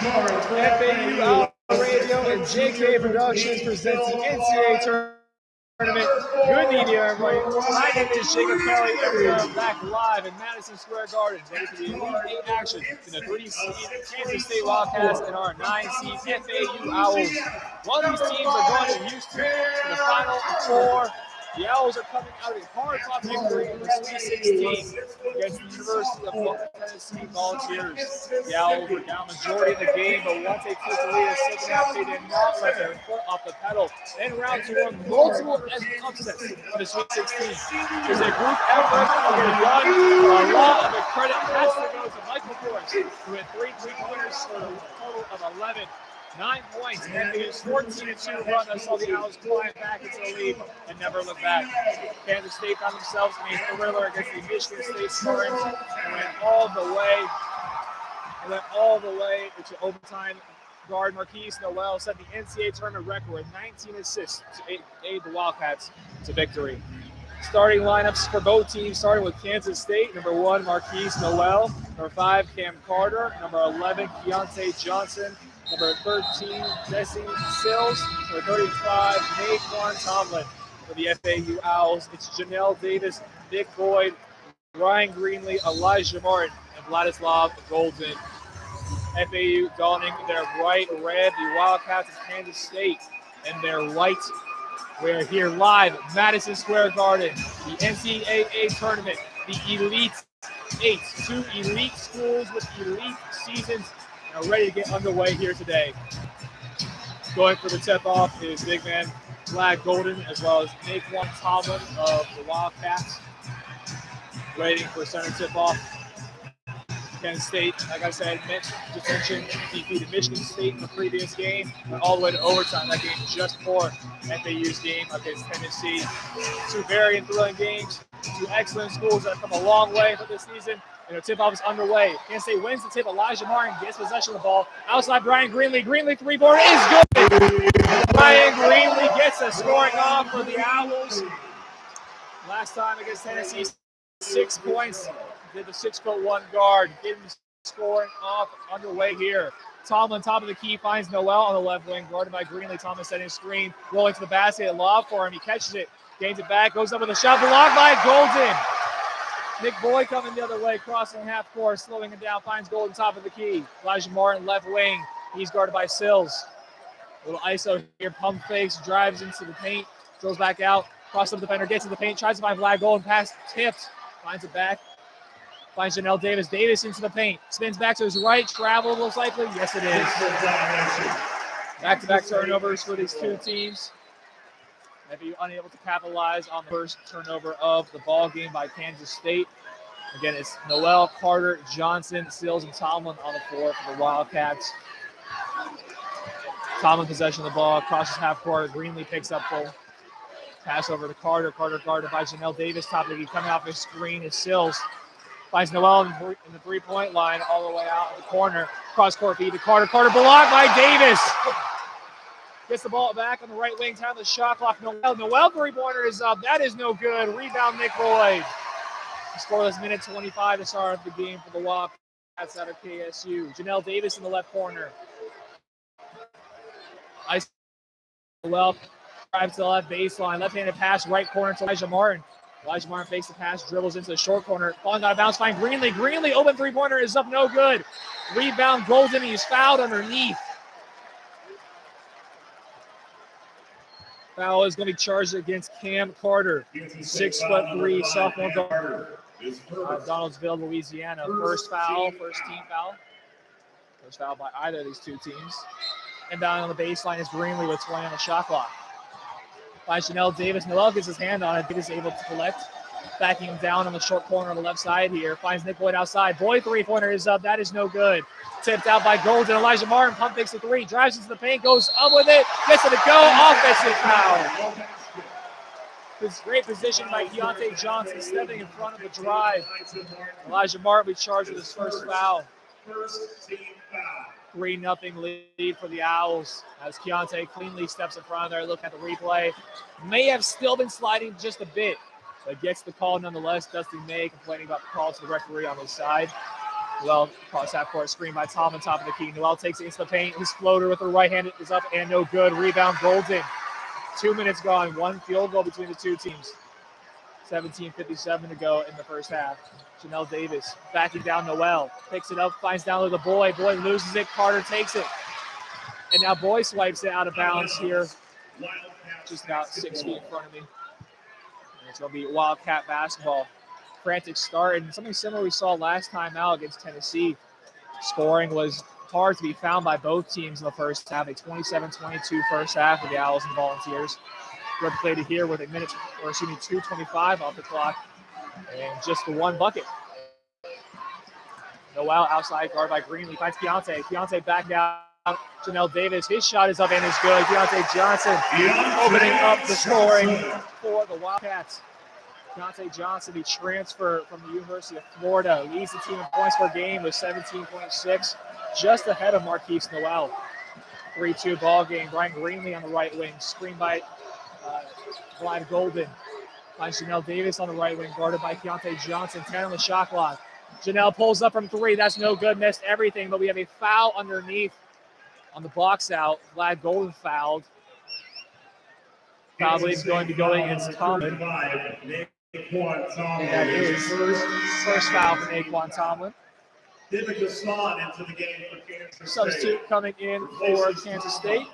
FAU Owl Radio and JK Productions presents the NCAA Tournament. Good evening, everybody. My name is Jacob Kelly, and we are back live in Madison Square Garden, ready for the Elite Eight action in the 3-seed Kansas State Wildcats and our 9-seed FAU Owls. One of these teams are going to Houston for the Final Four. The Owls are coming out of a hard-fought victory in the Sweet 16 against the University of Tennessee Volunteers. The Owls were down majority of the game, but once they took the lead in the second half, they did not let their foot off the pedal. In round two, won multiple upsets in the Sweet 16. There's a group effort to get it done. A lot of the credit has to go to Michael Forrest, who had 3 3-pointers for a total of 11. 9 points, and it was 14-2 run that saw the Owls climb back into the lead and never look back. Kansas State found themselves in a thriller against the Michigan State Spartans and went all the way into overtime. Guard Marquise Noel set the NCAA tournament record with 19 assists to aid the Wildcats to victory. Starting lineups for both teams, starting with Kansas State. Number 1, Marquise Noel. Number 5, Cam Carter. Number 11, Keontae Johnson. Number 13, Jesse Sills. Number 35, Naquan Tomlin. For the FAU Owls, it's Janelle Davis, Nick Boyd, Ryan Greenlee, Elijah Martin, and Vladislav Golden. FAU donning their bright red, the Wildcats of Kansas State, and their white. We're here live at Madison Square Garden, the NCAA tournament, the Elite Eight. 2 elite schools with elite seasons are ready to get underway here today. Going for the tip-off is big man Vlad Golden, as well as Naquan Tomlin of the Wildcats. Waiting for center tip-off. Kansas State, like I said, just mentioned, defeated Michigan State in the previous game, and all the way to overtime. That game just before FAU's game against Tennessee. 2 very thrilling games, 2 excellent schools that have come a long way for this season. And the tip-off is underway. Kansas State wins the tip. Elijah Martin gets possession of the ball. Outside Brian Greenlee. Greenlee 3-pointer is good. Brian Greenlee gets a scoring off for the Owls. Last time against Tennessee, 6 points. Did the 6'1" guard. Getting scoring off underway here. Tomlin, top of the key, finds Noel on the left wing, guarded by Greenlee. Tomlin setting a screen, rolling to the basket, a lob for him. He catches it, gains it back, goes up with a shot, blocked by Golden. Nick Boyd coming the other way, crossing half court, slowing it down, finds Golden top of the key. Elijah Martin, left wing. He's guarded by Sills. A little ISO here, pump fakes, drives into the paint, throws back out, crosses up the defender, gets to the paint, tries to find Vlad Golden, pass tipped, finds it back. Finds Janelle Davis. Davis into the paint. Spins back to his right. Travel most likely. Yes, it is. Back-to-back turnovers for these 2 teams. Maybe unable to capitalize on the first turnover of the ball game by Kansas State. Again, it's Noel, Carter, Johnson, Sills, and Tomlin on the floor for the Wildcats. Tomlin possession of the ball. Crosses half court. Greenlee picks up full. Pass over to Carter. Carter guarded by Janelle Davis. Top of the key coming off his screen is Sills. Finds Noel in the 3-point line all the way out of the corner. Cross-court feed to Carter. Carter blocked by Davis. Gets the ball back on the right wing. Time of the shot clock. Noel 3-pointer is up. That is no good. Rebound Nick Boyd. Scoreless minute 25 to start the game for the Wildcats out of KSU. Janelle Davis in the left corner. Noel drives to the left baseline. Left-handed pass, right corner to Elijah Martin. Elijah Martin fakes the pass, dribbles into the short corner. Falling out of bounds, find Greenlee. Greenlee, open 3-pointer is up, no good. Rebound, Golden, he's fouled underneath. Foul is going to be charged against Cam Carter, 6'3", sophomore guard. Donaldsville, Louisiana. First team foul. First foul by either of these 2 teams. And down on the baseline is Greenlee with 20 on the shot clock. By Janelle Davis. Noel gets his hand on it. Davis is able to collect. Backing him down on the short corner on the left side here. Finds Nick Boyd outside. Boyd 3-pointer is up. That is no good. Tipped out by Golden. Elijah Martin pump fakes the 3. Drives into the paint. Goes up with it. Gets it to go. Offensive foul. This great position by Keontae Johnson stepping in front of the drive. Elijah Martin will be charged with his first foul. 3-0 lead for the Owls as Keontae cleanly steps in front of there. Look at the replay. May have still been sliding just a bit, but gets the call nonetheless. Dustin May complaining about the call to the referee on his side. Noel cross half court, screen by Tomlin, top of the key. Noel takes it into the paint. His floater with the right hand is up and no good. Rebound Golden. 2 minutes gone. One field goal between the two teams. 17:57 to go in the first half. Janelle Davis backing down Noel. Picks it up, finds down to the boy. Boy loses it. Carter takes it. And now Boy swipes it out of bounds here. Just about 6 feet in front of me. And it's going to be Wildcat basketball. Frantic start, and something similar we saw last time out against Tennessee. Scoring was hard to be found by both teams in the first half. A 27-22 first half for the Owls and Volunteers. Good play to here with 2:25 off the clock, and just the one bucket. Noel outside, guard by Greenlee, finds Keontae. Keontae back down. Janelle Davis, his shot is up and is good. Keontae Johnson opening up the scoring for the Wildcats. Keontae Johnson, the transfer from the University of Florida, leads the team in points per game with 17.6, just ahead of Marquise Noel. 3-2 ball game. Brian Greenlee on the right wing, screened by Vlad Golden. Finds Janelle Davis on the right wing, guarded by Keontae Johnson. 10 on the shot clock. Janelle pulls up from three. That's no good. Missed everything, but we have a foul underneath on the box out. Vlad Golden fouled. Probably is going to be going against Tomlin. And that is first foul from Naquan Tomlin. David Gasson into the game for Kansas State. Substitute coming in for Kansas State.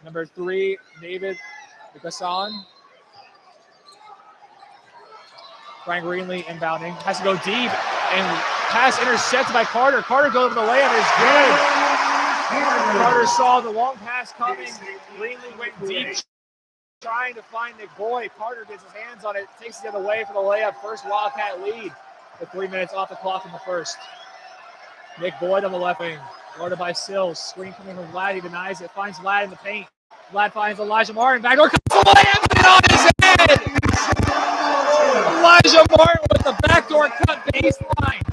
Number 3, David Gasson. Brian Greenlee inbounding. Has to go deep. And pass intercepted by Carter. Carter goes over the layup. It's good. Carter saw the long pass coming. Greenlee went deep, trying to find Nick Boyd. Carter gets his hands on it, takes it the other way for the layup. First Wildcat lead with 3 minutes off the clock in the first. Nick Boyd on the left wing, guarded by Sills. Screen coming from Vlad, he denies it, finds Vlad in the paint. Vlad finds Elijah Martin, backdoor comes the layup and on his head! Elijah Martin with the backdoor cut baseline,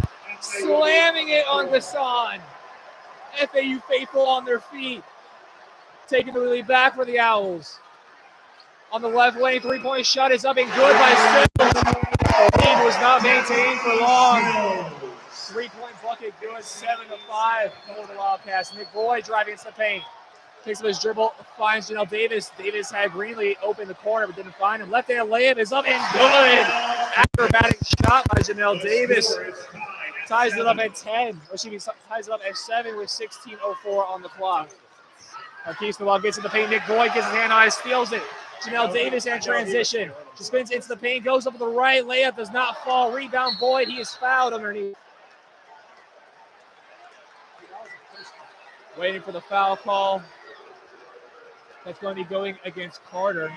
slamming it on Gasson. FAU faithful on their feet, taking the lead back for the Owls. On the left lane, three-point shot is up and good by Sills. Lead was not maintained for long. 3-point bucket good, 7-5 for the Wildcats. Nick Boyd driving into the paint. Takes up his dribble, finds Janelle Davis. Davis had Greenlee open the corner but didn't find him. Left hand layup is up and good. Acrobatic shot by Janelle Davis. Ties it up at 10. Or excuse me, ties it up at 7 with 16:04 on the clock. Marquise Noel gets in the paint. Nick Boyd gets his hand on it, steals it. Janelle Davis in transition. She spins into the paint, goes up with the right. Layup does not fall. Rebound Boyd. He is fouled underneath. Waiting for the foul call. That's going to be going against Carter.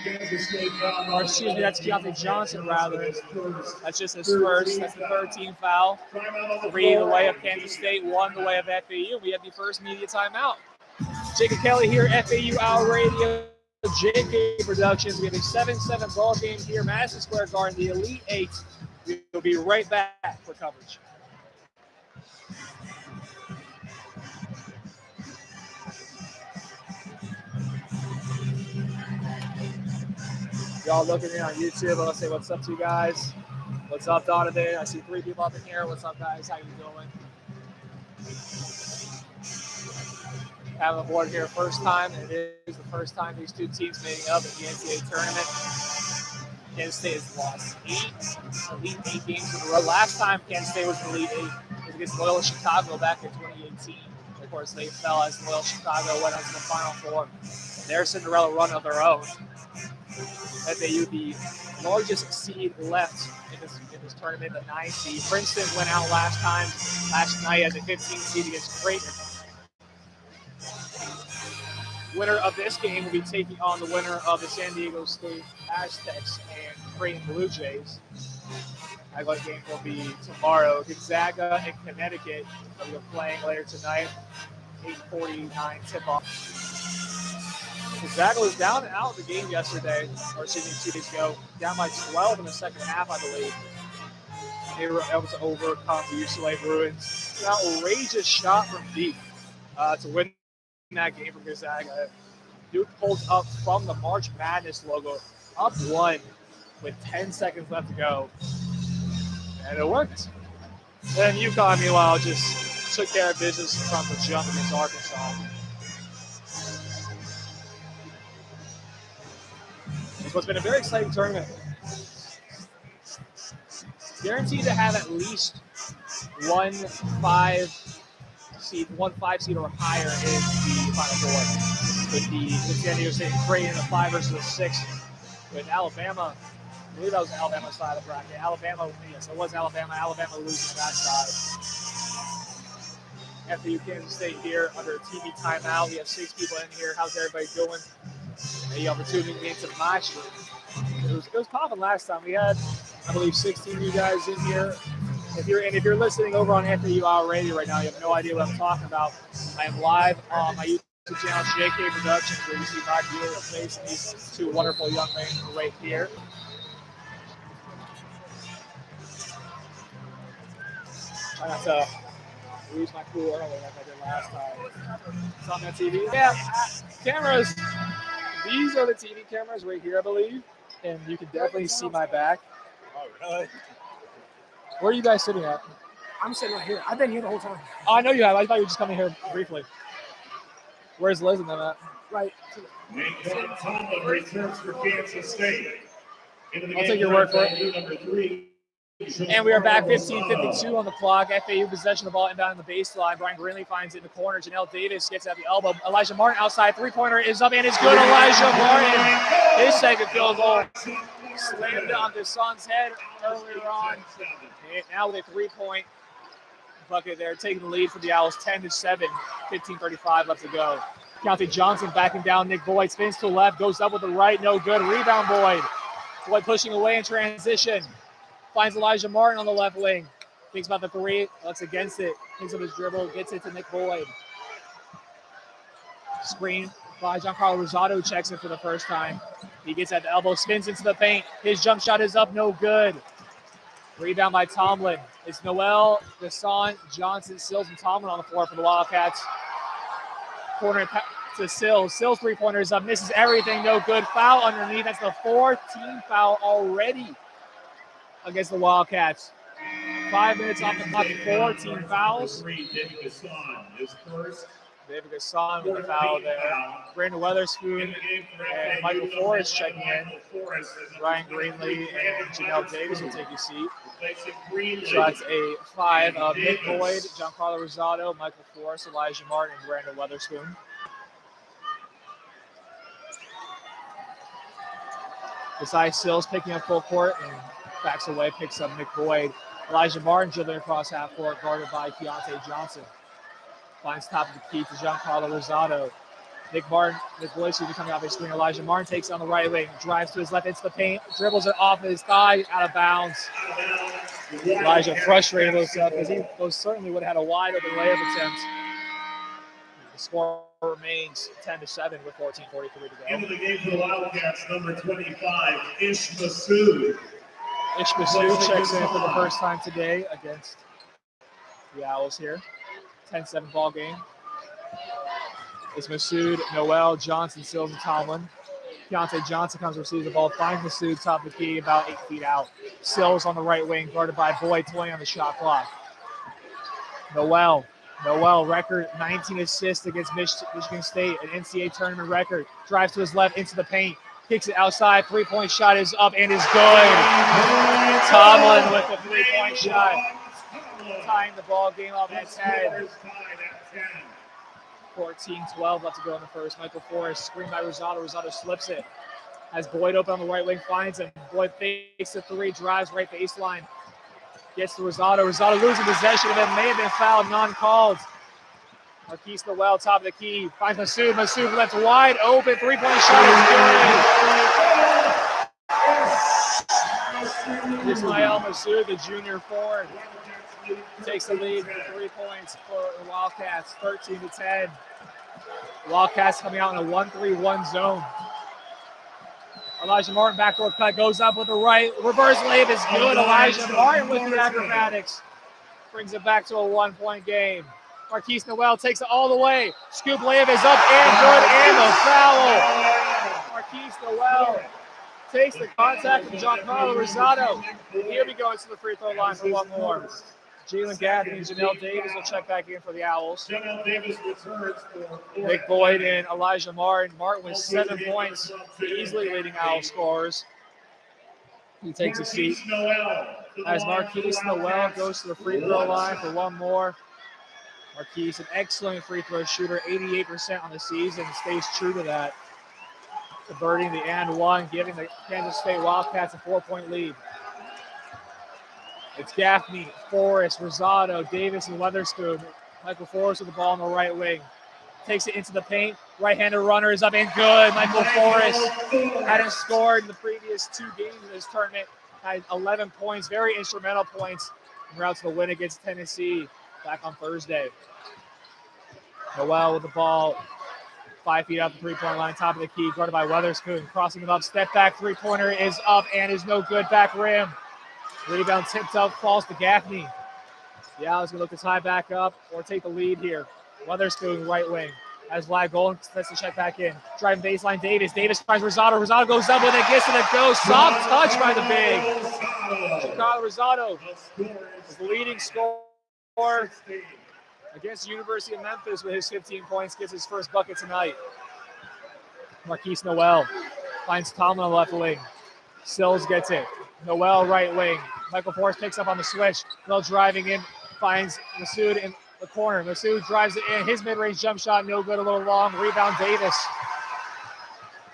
Or excuse me, that's Keontae Johnson rather. That's just his first. That's the 13th foul. 3 the way of Kansas State, 1 the way of FAU. We have the first media timeout. Jacob Kelly here, FAU Owl Radio, JK Productions. We have a 7-7 ball game here, Madison Square Garden, the Elite 8. We'll be right back for coverage. Y'all looking in on YouTube. I'll say what's up to you guys. What's up, Donovan? I see 3 people up in here. What's up, guys? How you doing? Have a board here first time. It is the first time these two teams meeting up in the NCAA tournament. Kansas State has lost 8 Elite 8 games in a row. Last time Kansas State was in the Elite 8 was against Loyola Chicago back in 2018. Of course, they fell as Loyola Chicago went on to the Final Four. Their Cinderella run of their own. FAU, the largest seed left in this tournament, the 9th seed. Princeton went out last night as a 15th seed against Creighton. Winner of this game will be taking on the winner of the San Diego State Aztecs and Creighton Blue Jays. That game will be tomorrow. Gonzaga and Connecticut will be playing later tonight. 8:49 tip-off. Gonzaga was down and out of the game yesterday, or excuse me, 2 days ago, down by 12 in the second half, I believe. They were able to overcome the UCLA Bruins. An outrageous shot from deep to win that game for Gonzaga. Duke pulls up from the March Madness logo, up 1 with 10 seconds left to go. And it worked. And UConn, meanwhile, just took care of business from the jump against Arkansas. So it's been a very exciting tournament. Guaranteed to have at least one five seed or higher in the Final Four. With San Diego State creating a 5 versus a 6 with Alabama. I believe that was Alabama's side of the bracket. Alabama, yes, it was Alabama. Alabama losing that side. FAU Kansas State here under a TV timeout. We have 6 people in here. How's everybody doing? The opportunity games of last year. It was popping last time. We had, I believe, 16 of you guys in here. If you're listening over on FAU Owl Radio right now, you have no idea what I'm talking about. I am live on my YouTube channel, JK Productions, where you see my beautiful face and these 2 wonderful young men right here. I got to lose my cool early like I did last time. It's on that TV. Yeah, cameras. These are the TV cameras right here, I believe, and you can definitely see my back. Oh, really? Where are you guys sitting at? I'm sitting right here. I've been here the whole time. Oh, I know you have. I thought you were just coming here briefly. Where's Liz and them at? Right. Nathan Tomlin returns for Kansas State. I'll take your word for it. And we are back 15:52 on the clock. FAU possession of the ball inbound in the baseline. Brian Greenlee finds it in the corner. Janelle Davis gets at the elbow. Elijah Martin outside. 3-pointer is up and is good. Elijah Martin, his second field goal. Slammed on Deshaun's head earlier on. And now with a 3-point bucket there, taking the lead for the Owls 10-7. 15:35 left to go. Keontae Johnson backing down Nick Boyd. Spins to the left. Goes up with the right. No good. Rebound Boyd. Boyd pushing away in transition. Finds Elijah Martin on the left wing. Thinks about the 3. Looks against it. Thinks of his dribble. Gets it to Nick Boyd. Screen by Giancarlo Rosado. Checks it for the first time. He gets at the elbow. Spins into the paint. His jump shot is up. No good. Rebound by Tomlin. It's Noel, Deshaun, Johnson, Sills, and Tomlin on the floor for the Wildcats. Corner to Sills. Sills 3-pointer is up. Misses everything. No good. Foul underneath. That's the 4th team foul already against the Wildcats. 5 minutes off the clock, 4 team fouls. David Gasson is first. David Gasson with the foul there. Brandon Weatherspoon and Michael Forrest checking in. Ryan Greenlee and Janelle Davis will take your seat. So that's a 5 of Nick Boyd, Giancarlo Rosado, Michael Forrest, Elijah Martin, and Brandon Weatherspoon. Besides Sills picking up full court and backs away, picks up Nick Boyd. Elijah Martin dribbling across half court, guarded by Keontae Johnson. Finds top of the key to Giancarlo Rosado. Nick Boyd coming off his screen. Elijah Martin takes on the right wing, drives to his left into the paint, dribbles it off his thigh, out of bounds. Elijah frustrated himself because he most certainly would have had a wide open layup attempt. The score remains 10-7 with 14:43 to go. Into the game for the Wildcats, number 25, Ish Masood. Ish Masood checks in for the first time today against the Owls here. 10-7 ball game. It's Masood, Noel, Johnson, Sills, and Tomlin. Keontae Johnson comes, receives the ball, finds Masood top of the key, about 8 feet out. Sills on the right wing, guarded by Boyd, 20 on the shot clock. Noel, record 19 assists against Michigan State, an NCAA tournament record. Drives to his left into the paint, kicks it outside. 3-point shot is up and is good. Tomlin with the 3-point shot, tying the ball game up at 10. 14-12 left to go in the first. Michael Forrest, screen by Rosado. Rosado slips it. Has Boyd open on the right wing, finds him. Boyd fakes the 3, drives right baseline. Gets to Rosado. Rosado losing possession of it. May have been fouled, non-called. Marquise Noel, top of the key. Finds Masood. Masood left wide open. 3-point shot is good. Ismael Masood, the junior forward, takes the lead for 3 points for the Wildcats, 13-10. Wildcats coming out in a 1-3-1 zone. Elijah Martin, backdoor cut, goes up with the right. Reverse layup is good. Elijah Martin with the acrobatics. Brings it back to a 1-point game. Marquise Noel takes it all the way. Scoop layup is up and good, and the foul. Marquise Noel takes the contact from Giancarlo Rosado. Here we go into the free throw line for one more. Jalen Gaffney and Janelle Davis will check back in for the Owls. Janelle Davis returns for Nick Boyd and Elijah Martin. Martin with 7 points, easily leading Owl scorers. He takes a seat. As Marquise Noel goes to the free throw line for one more. Marquise, an excellent free throw shooter, 88% on the season, stays true to that. Converting the and one, giving the Kansas State Wildcats a 4-point lead. It's Gaffney, Forrest, Rosado, Davis, and Weatherspoon. Michael Forrest with the ball on the right wing. Takes it into the paint. Right-handed runner is up and good. Michael Forrest hadn't scored in the previous 2 games of this tournament. Had 11 points, very instrumental points en route to the win against Tennessee back on Thursday. Noel with the ball, 5 feet out the three-point line, top of the key, guarded by Weatherspoon. Crossing him up, step back, three-pointer is up and is no good, back rim. Rebound tipped up, falls to Gaffney. The Owls going to look to tie back up or take the lead here. Weatherspoon, right wing. As Vlad Golden sets the check back in. Driving baseline, Davis. Davis finds Rosado. Rosado goes up with it, gets to the go. Soft touch by the big. Chicago Rosado is the leading scorer against the University of Memphis with his 15 points. Gets his first bucket tonight. Marquise Noel finds Tomlin on the left wing. Sills gets it. Noel right wing. Michael Forrest picks up on the switch. Noel driving in, finds Masood in the corner. Masood drives it in. His mid-range jump shot, no good, a little long. Rebound Davis.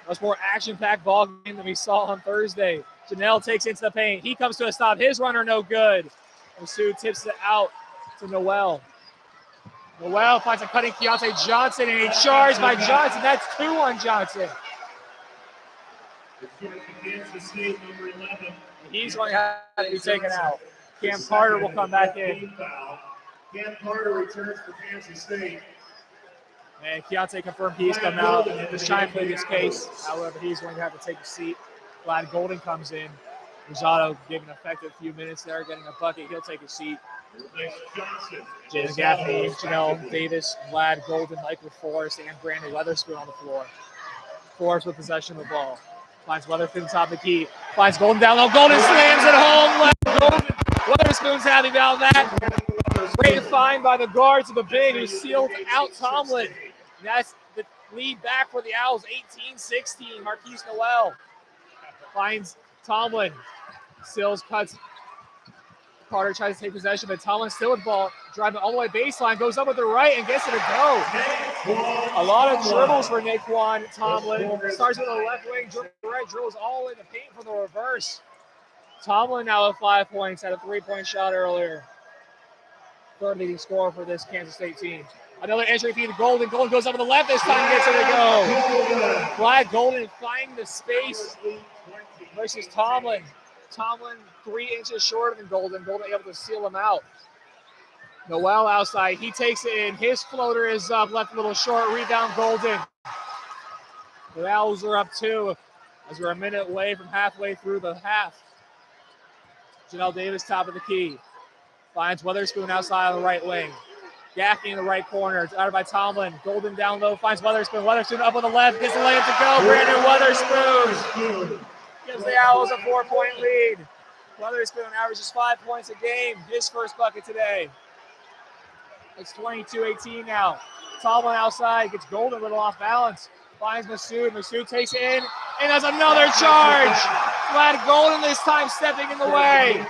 Much more action-packed ball game than we saw on Thursday. Janelle takes it into the paint. He comes to a stop. His runner, no good. Masood tips it out to Noel. Noel finds a cutting Keontae Johnson, and he charged by Johnson. That's 2 on Johnson. He's going to have to be taken out. Cam Carter will come back in. Cam Carter returns for Kansas State. And Keontae confirmed he's come out. Just trying to play this case. However, he's going to have to take a seat. Vlad Golden comes in. Rosado gave an effective few minutes there, getting a bucket. He'll take a seat. Jaden Gaffney, Janelle Davis, Vlad Golden, Michael Forrest, and Brandon Weatherspoon on the floor. Forrest with possession of the ball. Finds Weatherspoon top of the key. Finds Golden down low. Golden slams it home. Left Golden. Weatherspoon's happy about that. Great find by the guards of the big who sealed out Tomlin. And that's the lead back for the Owls, 18-16. Marquise Noel finds Tomlin. Sills cuts. Carter tries to take possession, but Tomlin still with the ball. Driving all the way baseline, goes up with the right and gets it to go. A lot of dribbles for Naquan Tomlin. Starts with the left wing, right, drills all in the paint for the reverse. Tomlin now with 5 points, had a 3-point shot earlier. Third leading scorer for this Kansas State team. Another entry feed to Golden. Golden goes up with the left this time, gets it to go. Vlad Golden finding the space versus Tomlin. Tomlin 3 inches shorter than Golden. Golden able to seal him out. Noel outside. He takes it in. His floater is up. Left a little short. Rebound Golden. The Owls are up 2 as we're a minute away from halfway through the half. Janelle Davis top of the key. Finds Weatherspoon outside on the right wing. Gaffney in the right corner. It's out by Tomlin. Golden down low. Finds Weatherspoon. Weatherspoon up on the left. Gets the layup to go. Brandon Weatherspoon gives the Owls a 4-point lead. Weatherspoon averages 5 points a game. His first bucket today. It's 22-18 now. Tomlin outside. Gets Golden a little off balance. Finds Masood. Masood takes it in. And there's another charge. Vlad Golden this time stepping in the way.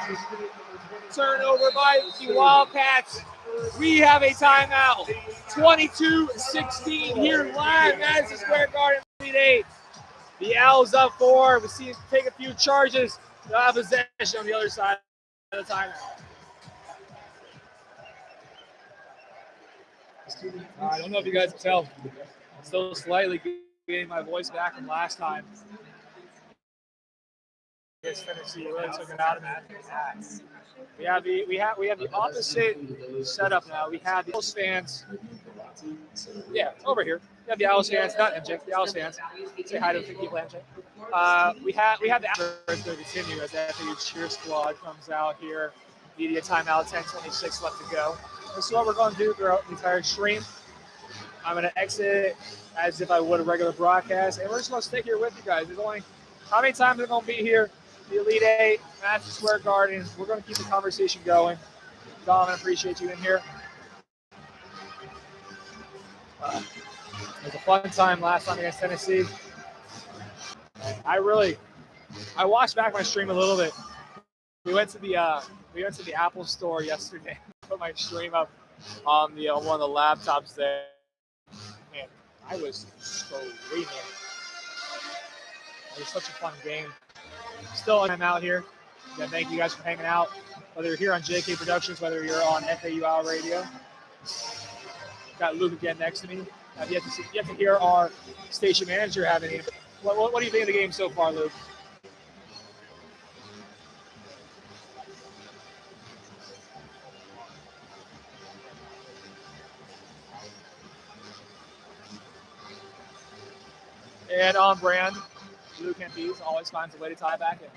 Turnover by the Wildcats. We have a timeout. 22-16 here live, Madison Square Garden, lead 8. The Owls up 4. We see him take a few charges. They'll have possession on the other side of the timeout. I don't know if you guys can tell. I'm still slightly getting my voice back from last time. Against Tennessee, really took it out of me. We have the opposite setup now. We have the Owls fans. Yeah, over here. We have the Owls fans, not MJ. The Owls fans. Say hi to the people, MJ. We have the Owls to continue as that cheer squad comes out here. Media timeout. 10:26 left to go. This is what we're going to do throughout the entire stream. I'm going to exit as if I would a regular broadcast, and we're just going to stick here with you guys. There's only how many times are going to be here? The Elite 8, Madison Square Garden. We're going to keep the conversation going. Donovan, appreciate you in here. It was a fun time last time against Tennessee. I watched back my stream a little bit. We went to the Apple store yesterday. Put my stream up on the one of the laptops there. Man, I was screaming. It was such a fun game. Still, I'm out here. Yeah, thank you guys for hanging out. Whether you're here on JK Productions, whether you're on FAU Owl Radio. Got Luke again next to me. You have to hear our station manager having it. What do you think of the game so far, Luke? And on brand, Luke Hempes always finds a way to tie back in.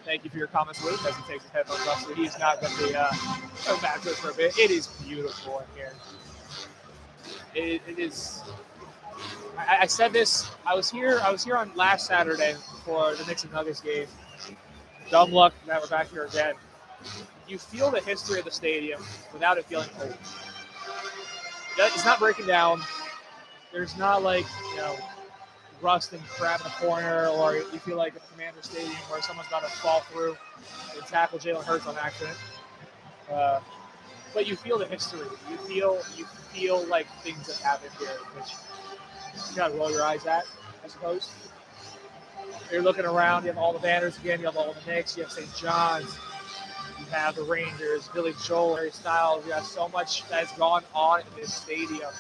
Thank you for your comments, Luke, as he takes his headphones off, so he's not going to go back to us for a bit. It is beautiful in here. It is. I said this. I was here on last Saturday for the Knicks and Nuggets game. Dumb luck that we're back here again. You feel the history of the stadium without it feeling cold. It's not breaking down. There's not like, rust and crap in the corner, or you feel like at the Commander Stadium where someone's about to fall through and tackle Jalen Hurts on accident. But you feel the history. You feel like things that happened here, which you gotta roll your eyes at, I suppose. You're looking around, you have all the banners again, you have all the Knicks, you have St. John's, you have the Rangers, Billy Joel, Harry Styles. You have so much that's gone on in this stadium.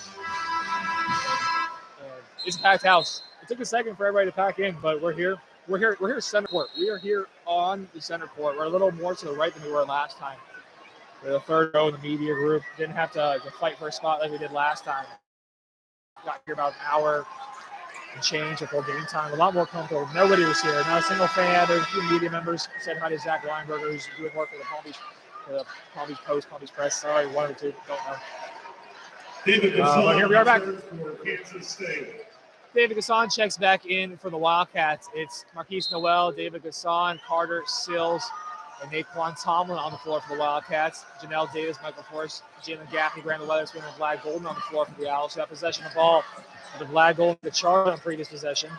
And it's a packed house. It took a second for everybody to pack in, but we're here. We're here center court. We are here on the center court. We're a little more to the right than we were last time. We're the third row in the media group. Didn't have to fight for a spot like we did last time. Got here about an hour and change before game time. A lot more comfortable. Nobody was here. Not a single fan. There's a few media members. Said hi to Zach Weinberger, who's doing work for the Palm Beach Post, Palm Beach Press. Sorry, one or two. Don't know. But here we are back. Kansas State. David Gasson checks back in for the Wildcats. It's Marquise Noel, David Gasson, Carter Sills, and Naquan Tomlin on the floor for the Wildcats. Janelle Davis, Michael Forrest, Jalen Gaffney, Brandon Weatherspoon, and Vlad Golden on the floor for the Owls. Who have possession of the ball. The Vlad Golden, the charge on previous possession.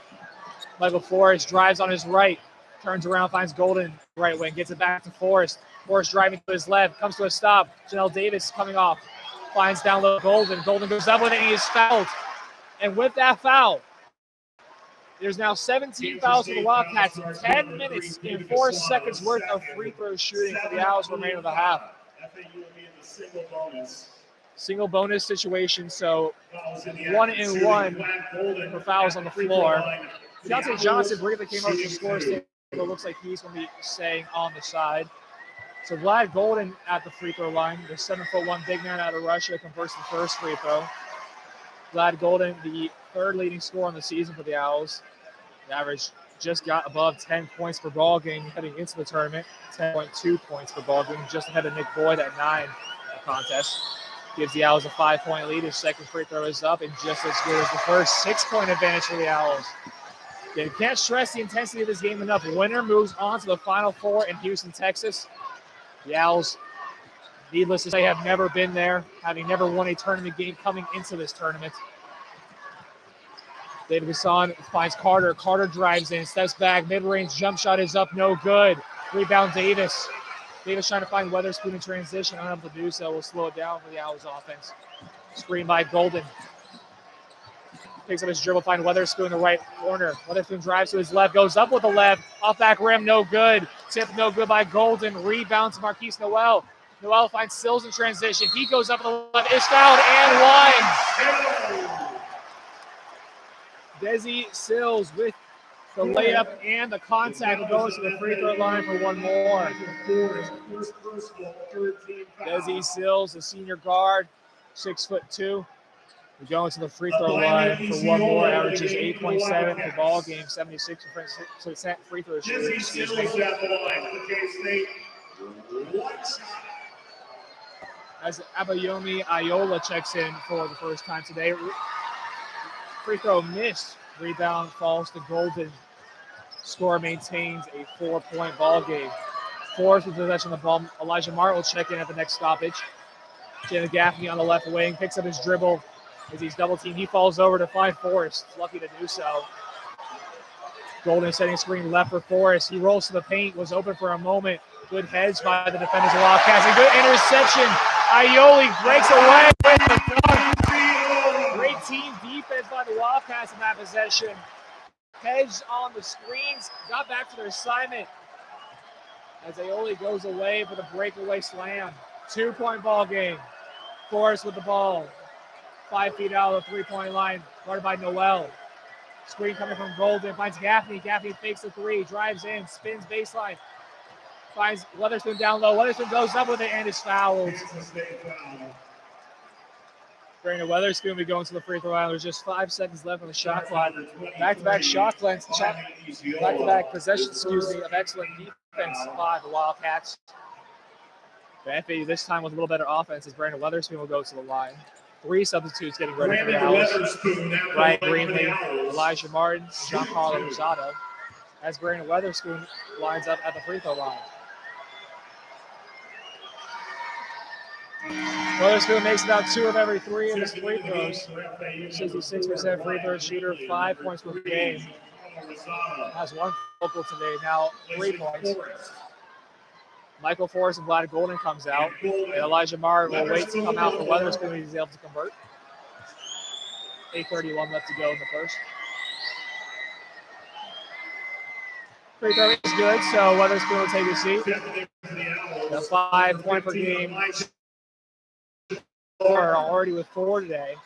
Michael Forrest drives on his right, turns around, finds Golden right wing, gets it back to Forrest. Forrest driving to his left, comes to a stop. Janelle Davis coming off, finds down low Golden. Golden goes up with it, and he is fouled. And with that foul, there's now 17 fouls for the Wildcats. 10 minutes and 4 seconds worth of free throw shooting for the Owls remaining of the half. Single bonus situation, so 1-and-1 for fouls on the floor. Deontay Johnson briefly came up to the score table. It looks like he's going to be staying on the side. So Vlad Golden at the free throw line. The 7'1" big man out of Russia converts the first free throw. Vlad Golden, the third leading scorer on the season for the Owls. The average just got above 10 points per ball game heading into the tournament. 10.2 points per ball game, just ahead of Nick Boyd at 9 in the contest. Gives the Owls a 5-point lead. His second free throw is up, and just as good as the first. 6-point advantage for the Owls. You can't stress the intensity of this game enough. Winner moves on to the Final Four in Houston, Texas. The Owls, needless to say, have never been there, having never won a tournament game coming into this tournament. David Gasson finds Carter. Carter drives in, steps back, mid-range jump shot is up, no good. Rebound Davis. Davis trying to find Weatherspoon in transition, unable to do so. Will slow it down for the Owls offense. Screen by Golden. Picks up his dribble, find Weatherspoon in the right corner. Weatherspoon drives to his left, goes up with the left. Off back rim, no good. Tip no good by Golden. Rebound to Marquise Noel. Noel finds Sills in transition. He goes up with the left, is fouled and one. Desi Sills with the layup and the contact will go to the free throw line for one more. Desi Sills, the senior guard, 6'2". We're going to the free throw line for one more. Averages 8.7 per ball game, 76% free throw shooting. As Abayomi Ayola checks in for the first time today. Free throw missed. Rebound falls to Golden. Score maintains a 4-point ball game. Forrest with possession of the ball. Elijah Martin will check in at the next stoppage. Jalen Gaffney on the left wing picks up his dribble as he's double teamed. He falls over to find Forrest. Lucky to do so. Golden setting screen left for Forrest. He rolls to the paint, was open for a moment. Good hedge by the defenders of Wildcats. A good interception. Aioli breaks away with the dunk. Great team defense by the Wildcats in that possession. Hedged on the screens, got back to their assignment as Aioli goes away for the breakaway slam. 2-point ball game. Forrest with the ball. 5 feet out of the 3-point line, guarded by Noel. Screen coming from Golden, finds Gaffney. Gaffney fakes the three, drives in, spins baseline. Finds Weatherspoon down low. Weatherspoon goes up with it and is fouled. Brandon Weatherspoon will be going to the free throw line. There's just 5 seconds left on the shot clock. Back-to-back back-to-back possessions, of excellent defense by the Wildcats. The FAU this time with a little better offense as Brandon Weatherspoon will go to the line. 3 substitutes getting ready for the Owls. Ryan Greenlee, Elijah Martin, Giancarlo Rosado. As Brandon Weatherspoon lines up at the free throw line. Weatherspoon makes about 2 of every 3 of his free throws. 66% free throw shooter, 5 points per game. Has 1 focal today, now 3 points. Michael Forrest and Vlad Golden comes out. And Elijah Martin will wait to come out for Weatherspoon. He's able to convert. 8:31 left to go in the first. Free throw is good, so Weatherspoon will take his seat. A 5-point per game. Already with 4 today.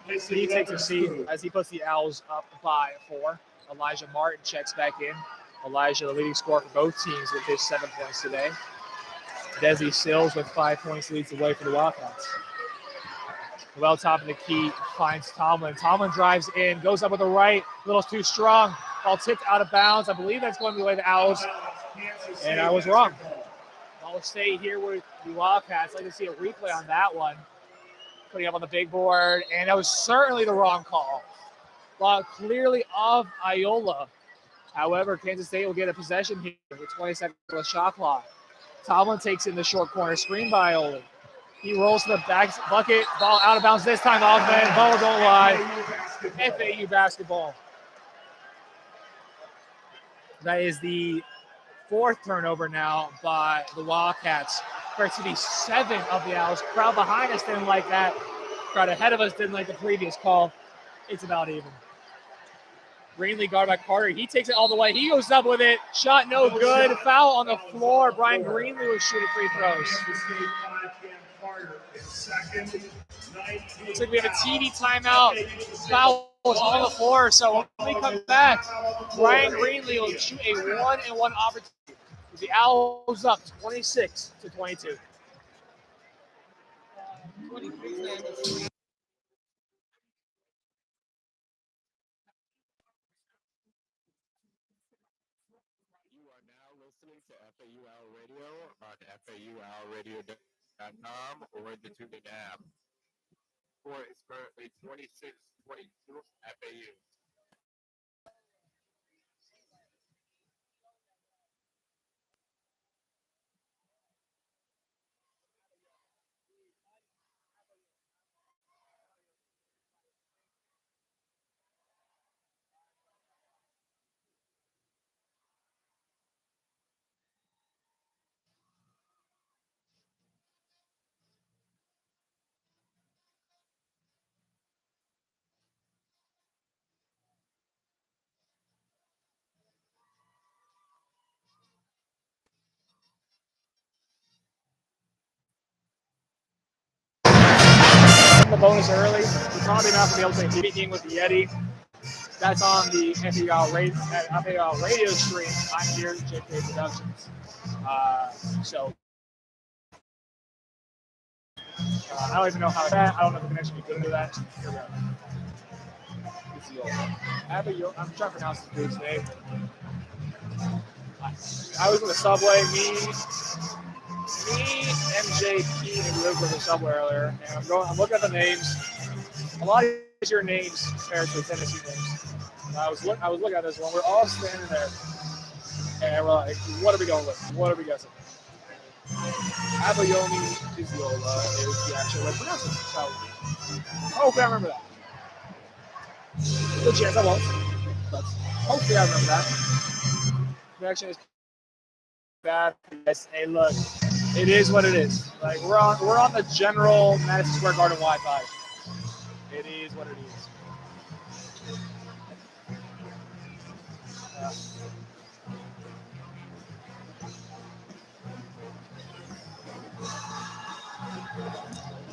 He takes a seat as he puts the Owls up by 4. Elijah Martin checks back in. Elijah, the leading scorer for both teams with his 7 points today. Desi Sills with 5 points leads the way for the Wildcats. Well, top of the key finds Tomlin. Tomlin drives in, goes up with the right, a little too strong. Ball tipped out of bounds. I believe that's going the way of the Owls, and I was wrong. I'll stay here with the Wildcats. I'd like to see a replay on that one. Putting up on the big board, and that was certainly the wrong call. Ball clearly off Iola. However, Kansas State will get a possession here with 20 seconds of the shot clock. Tomlin takes in the short corner, screen by Iola. He rolls to the back bucket, ball out of bounds this time. Offense, ball don't lie. FAU basketball. That is the 4th turnover now by the Wildcats. Starts to be 7 of the Owls. Crowd behind us didn't like that. Crowd ahead of us didn't like the previous call. It's about even. Greenlee guarded by Carter. He takes it all the way. He goes up with it. Shot no good. Foul on the floor. Brian Greenlee was shooting free throws. Looks like we have a TV timeout. Foul was on the floor, so when we come back, Brian Greenlee will shoot a 1-and-1 opportunity. The Owls up 26-22. To FAU Owl Radio on FAUOwlradio.com or the TuneIn app. Score is currently 26-22 FAU. The bonus early. We're probably not going to be able to speaking with the Yeti. That's on the FAU radio stream. I'm here at JK Productions. I don't even know how that. I don't know if the connection will be good to that. Here we go. I'm trying to pronounce this dude today. I was in the subway. Me, MJ, Keen, and Luke were in the subway earlier, and I'm looking at the names. A lot of your names compared to the Tennessee names. And I was looking at this one. We're all standing there, and we're like, "What are we going with? What are we guessing?" Abayomi Iziola is the actual way to pronounce it. So hopefully I remember that. Good chance I won't, but hopefully I remember that. Connection is bad. Yes, hey, look, it is what it is. Like we're on the general Madison Square Garden Wi-Fi. It is what it is.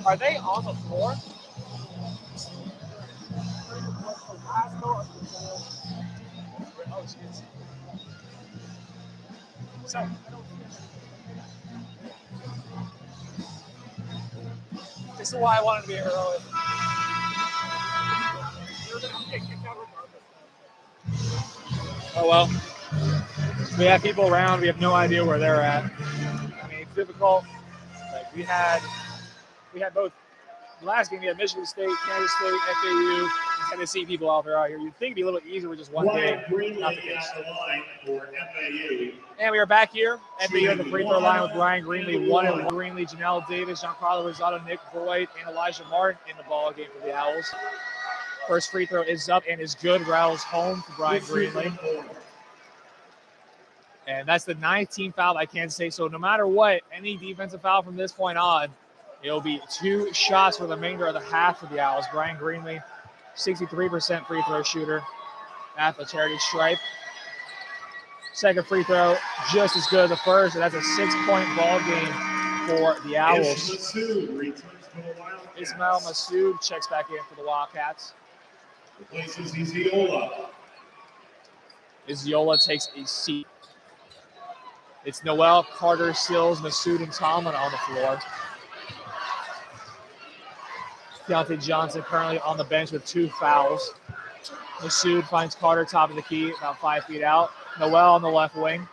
Are they on the floor? Oh, excuse me. So, this is why I wanted to be here early. Oh well. We have people around. We have no idea where they're at. I mean, it's difficult. Like we had both. The last game we had Michigan State, Kansas State, FAU, and Tennessee people out here. You'd think it'd be a little easier with just one game. Not the case. And we are back here. FAU at the free throw line with Brian Greenlee, one and Greenlee, Janelle Davis, Giancarlo Rosado, Nick Boyd, and Elijah Martin in the ball game for the Owls. First free throw is up and is good. Rattles home for Brian Greenlee. And that's the 19th foul by Kansas State. So no matter what, any defensive foul from this point on, it'll be 2 shots for the remainder of the half for the Owls. Brian Greenlee, 63% free throw shooter at the charity stripe. Second free throw, just as good as the first, and that's a 6-point ball game for the Owls. Ismail Massoud checks back in for the Wildcats. Replaces Iziola. Iziola takes a seat. It's Noel, Carter, Sills, Massoud, and Tomlin on the floor. Deontay Johnson currently on the bench with 2 fouls. Massoud finds Carter top of the key, about 5 feet out. Noel on the left wing.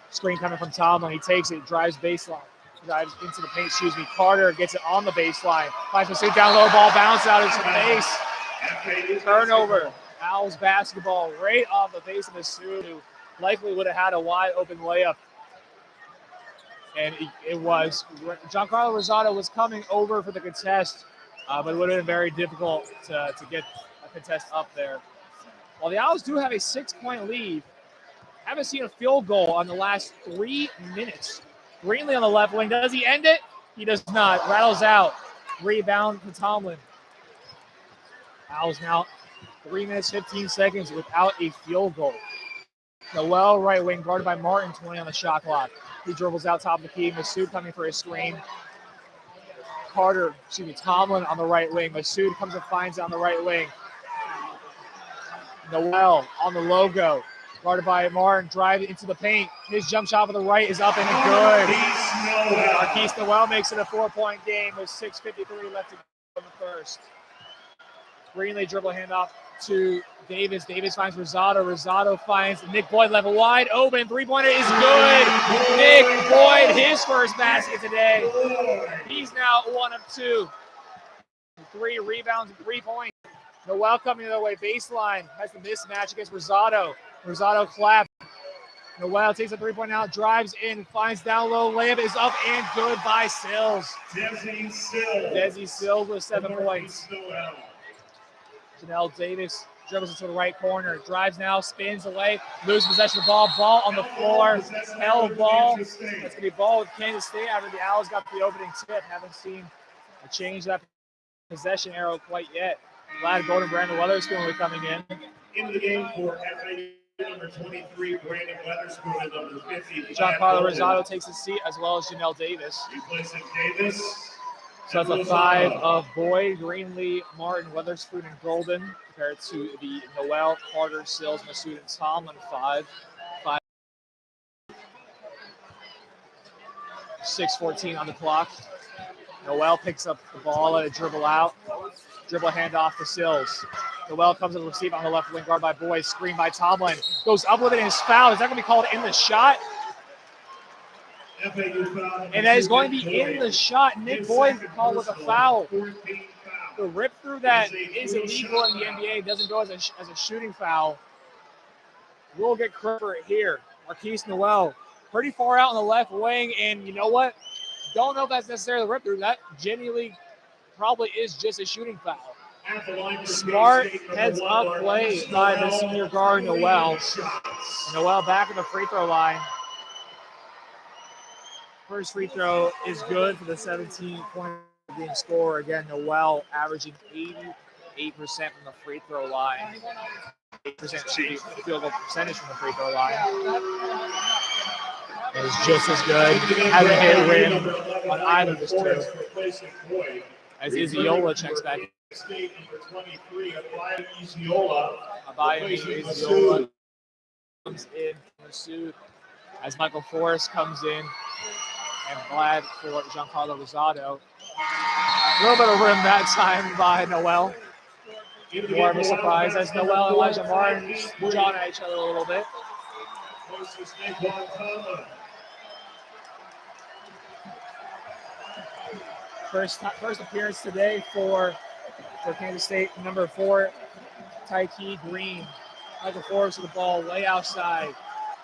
Screen coming from Tomlin. He takes it, drives baseline. Drives into the paint, Carter gets it on the baseline. Finds Massoud down low, ball bounce out into the base. Turnover. Owls basketball right off the base of Massoud, who likely would have had a wide open layup. And it was. Giancarlo Rosado was coming over for the contest, but it would have been very difficult to get a contest up there. While the Owls do have a 6-point lead, haven't seen a field goal on the last 3 minutes. Greenlee on the left wing. Does he end it? He does not. Rattles out. Rebound for Tomlin. Owls now 3 minutes, 15 seconds without a field goal. Noel, right wing, guarded by Martin, 20 on the shot clock. He dribbles out top of the key. Massoud coming for his screen. Tomlin on the right wing. Massoud comes and finds it on the right wing. Noel on the logo, guarded by Martin, drive into the paint. His jump shot for the right is up and good. Marquise Noel makes it a 4-point game with 6:53 left to go in the first. Greenlee dribble handoff to Davis. Davis finds Rosado. Rosado finds Nick Boyd level wide open. 3-pointer is good. Nick Boyd, his first basket today. He's now 1 of 2. 3 rebounds and 3 points. Noel coming the other way, baseline, has the mismatch against Rosado. Rosado clap. Noel takes a 3-point out, drives in, finds down low, layup is up and good by Sills. Desi Sills with 7 points. Janelle Davis dribbles into the right corner, drives now, spins away, loses possession of the ball on the floor, held ball. That's going to be ball with Kansas State after the Owls got the opening tip. Haven't seen a change that possession arrow quite yet. Glad Golden Brandon Weatherspoon will be coming in. Into the game for FAU number 23, Brandon Weatherspoon, and number 50. Giancarlo Rosado takes a seat, as well as Janelle Davis. Replacing Davis. So that's a 5 of Boyd, Greenlee, Martin, Weatherspoon, and Golden, compared to the Noel, Carter, Sills, Massoud, and Tomlin 5. 6:14 on the clock. Noel picks up the ball, let it dribble out. Dribble handoff to Sills. Noel comes to the receive on the left wing, guard by Boyd, screen by Tomlin. Goes up with it and is fouled. Is that going to be called in the shot? And that is going to be in the shot. Nick Boyd called with a foul. The rip through that is illegal in the NBA. It doesn't go as a shooting foul. We'll get credit for it here. Marquise Noel pretty far out on the left wing, and you know what? Don't know if that's necessarily rip through. That genuinely probably is just a shooting foul. Smart heads up play by the senior guard, Noel. Noel back at the free throw line. First free throw is good for the 17-point game score. Again, Noel averaging 88% from the free throw line. 8% shooting field goal percentage from the free throw line. It was just as good. Hasn't hit rim on either of his two. As Iziola checks back. State number 23, Iziola. Iziola comes in from the suit as Michael Forrest comes in, and glad for Giancarlo Rosado. A little bit of rim that time by Noel. More of a surprise as Noel and Elijah Martin jawing at each other a little bit. First appearance today for Kansas State, number 4, Tyke Green. Michael Forbes with the ball way outside.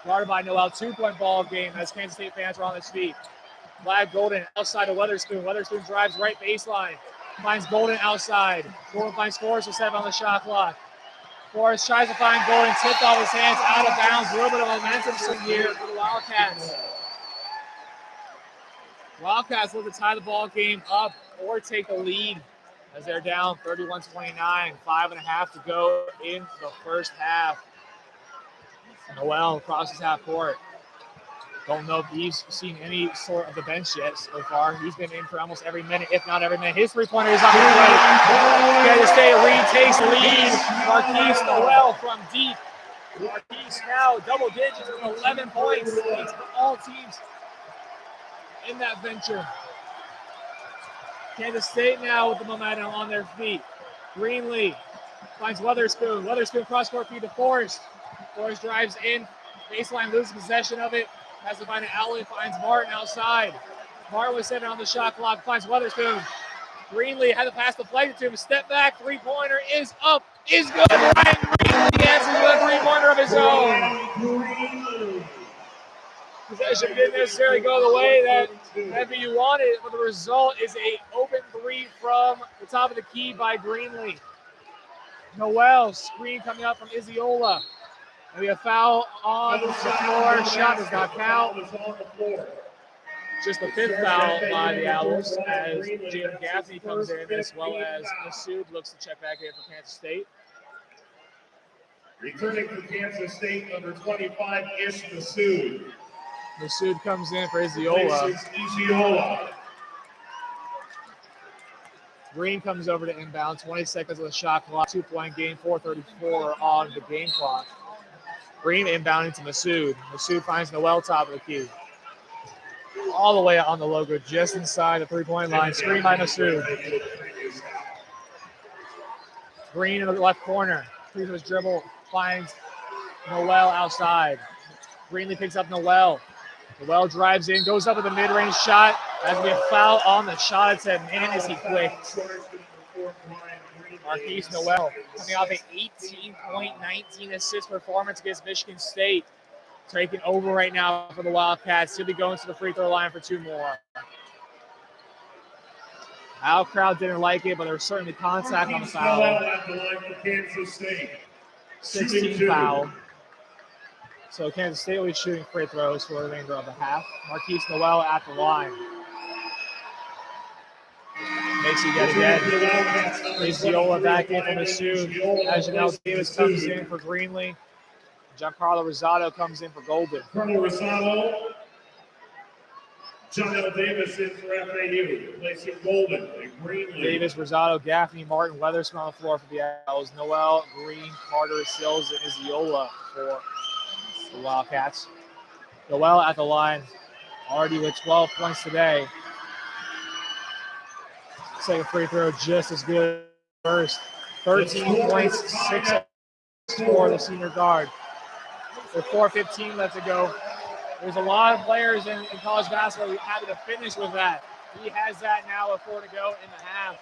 Guarded by Noel, 2-point ball game as Kansas State fans are on their feet. Vlad Golden outside to Weatherspoon. Weatherspoon drives right baseline. Finds Golden outside. Golden finds Forrest with 7 on the shot clock. Forrest tries to find Golden, tipped off his hands, out of bounds. A little bit of momentum swing here for the Wildcats. Wildcats look to tie the ball game up or take the lead as they're down 31-29. 5.5 to go in the first half. Noel crosses half court. Don't know if he's seen any sort of the bench yet so far. He's been in for almost every minute, if not every minute. His three-pointer is on the way. Kansas State retakes lead. Marquise Noel from deep. Marquise now double digits with 11 points. Leads for all teams in that venture. Kansas State now with the momentum on their feet. Greenlee finds Weatherspoon. Weatherspoon cross-court feed to Forrest. Forrest drives in. Baseline loses possession of it. Has to find an outlet. Finds Martin outside. Martin with 7 on the shot clock. Finds Weatherspoon. Greenlee had to pass the play to him. Step back. Three-pointer is up. Is good. Ryan Greenlee answers with a three-pointer of his own. Possession didn't necessarily go the way that FAU wanted, but the result is a open 3 from the top of the key by Greenlee. Noel, screen coming up from Iziola. And we have foul on the floor. Shot does not count. Just the 5th foul by the Owls as Jalen Gaffney comes in, as well as Masood looks to check back in for Kansas State. Returning for Kansas State, number 25, Ish Masood. Masood comes in for Iziola. Green comes over to inbound. 20 seconds on the shot clock. 2-point game. 4:34 on the game clock. Green inbounding to Masood. Masood finds Noel top of the key. All the way on the logo, just inside the 3-point line. Screen by Masood. Green in the left corner. Through his dribble. Finds Noel outside. Greenlee picks up Noel. Noel drives in, goes up with a mid-range shot. As we have foul on the shot attempt. Man, is he quick. Marquise Noel coming off an 18-point, 19-assist performance against Michigan State. Taking over right now for the Wildcats. He'll be going to the free throw line for 2 more. Our crowd didn't like it, but there was certainly contact on the foul. 16 foul. So Kansas State will be shooting free throws for the remainder of the half. Marquise Noel at the line. Makes it yet again. Iziola back in from Masood. As Janelle Davis comes in for Greenlee. Giancarlo Rosado comes in for Golden. Colonel Rosado. Janelle Davis in for FAU. Replacing Golden and Greenlee. Davis, Rosado, Gaffney, Martin, Weatherspoon on the floor for the Owls. Noel, Green, Carter, Sills, and Iziola for the Wildcats. Noel at the line, already with 12 points today. Second free throw just as good. First, 13 points, 6 for the senior guard. With 4:15 left to go. There's a lot of players in college basketball who happy to finish with that. He has that now with 4 to go in the half.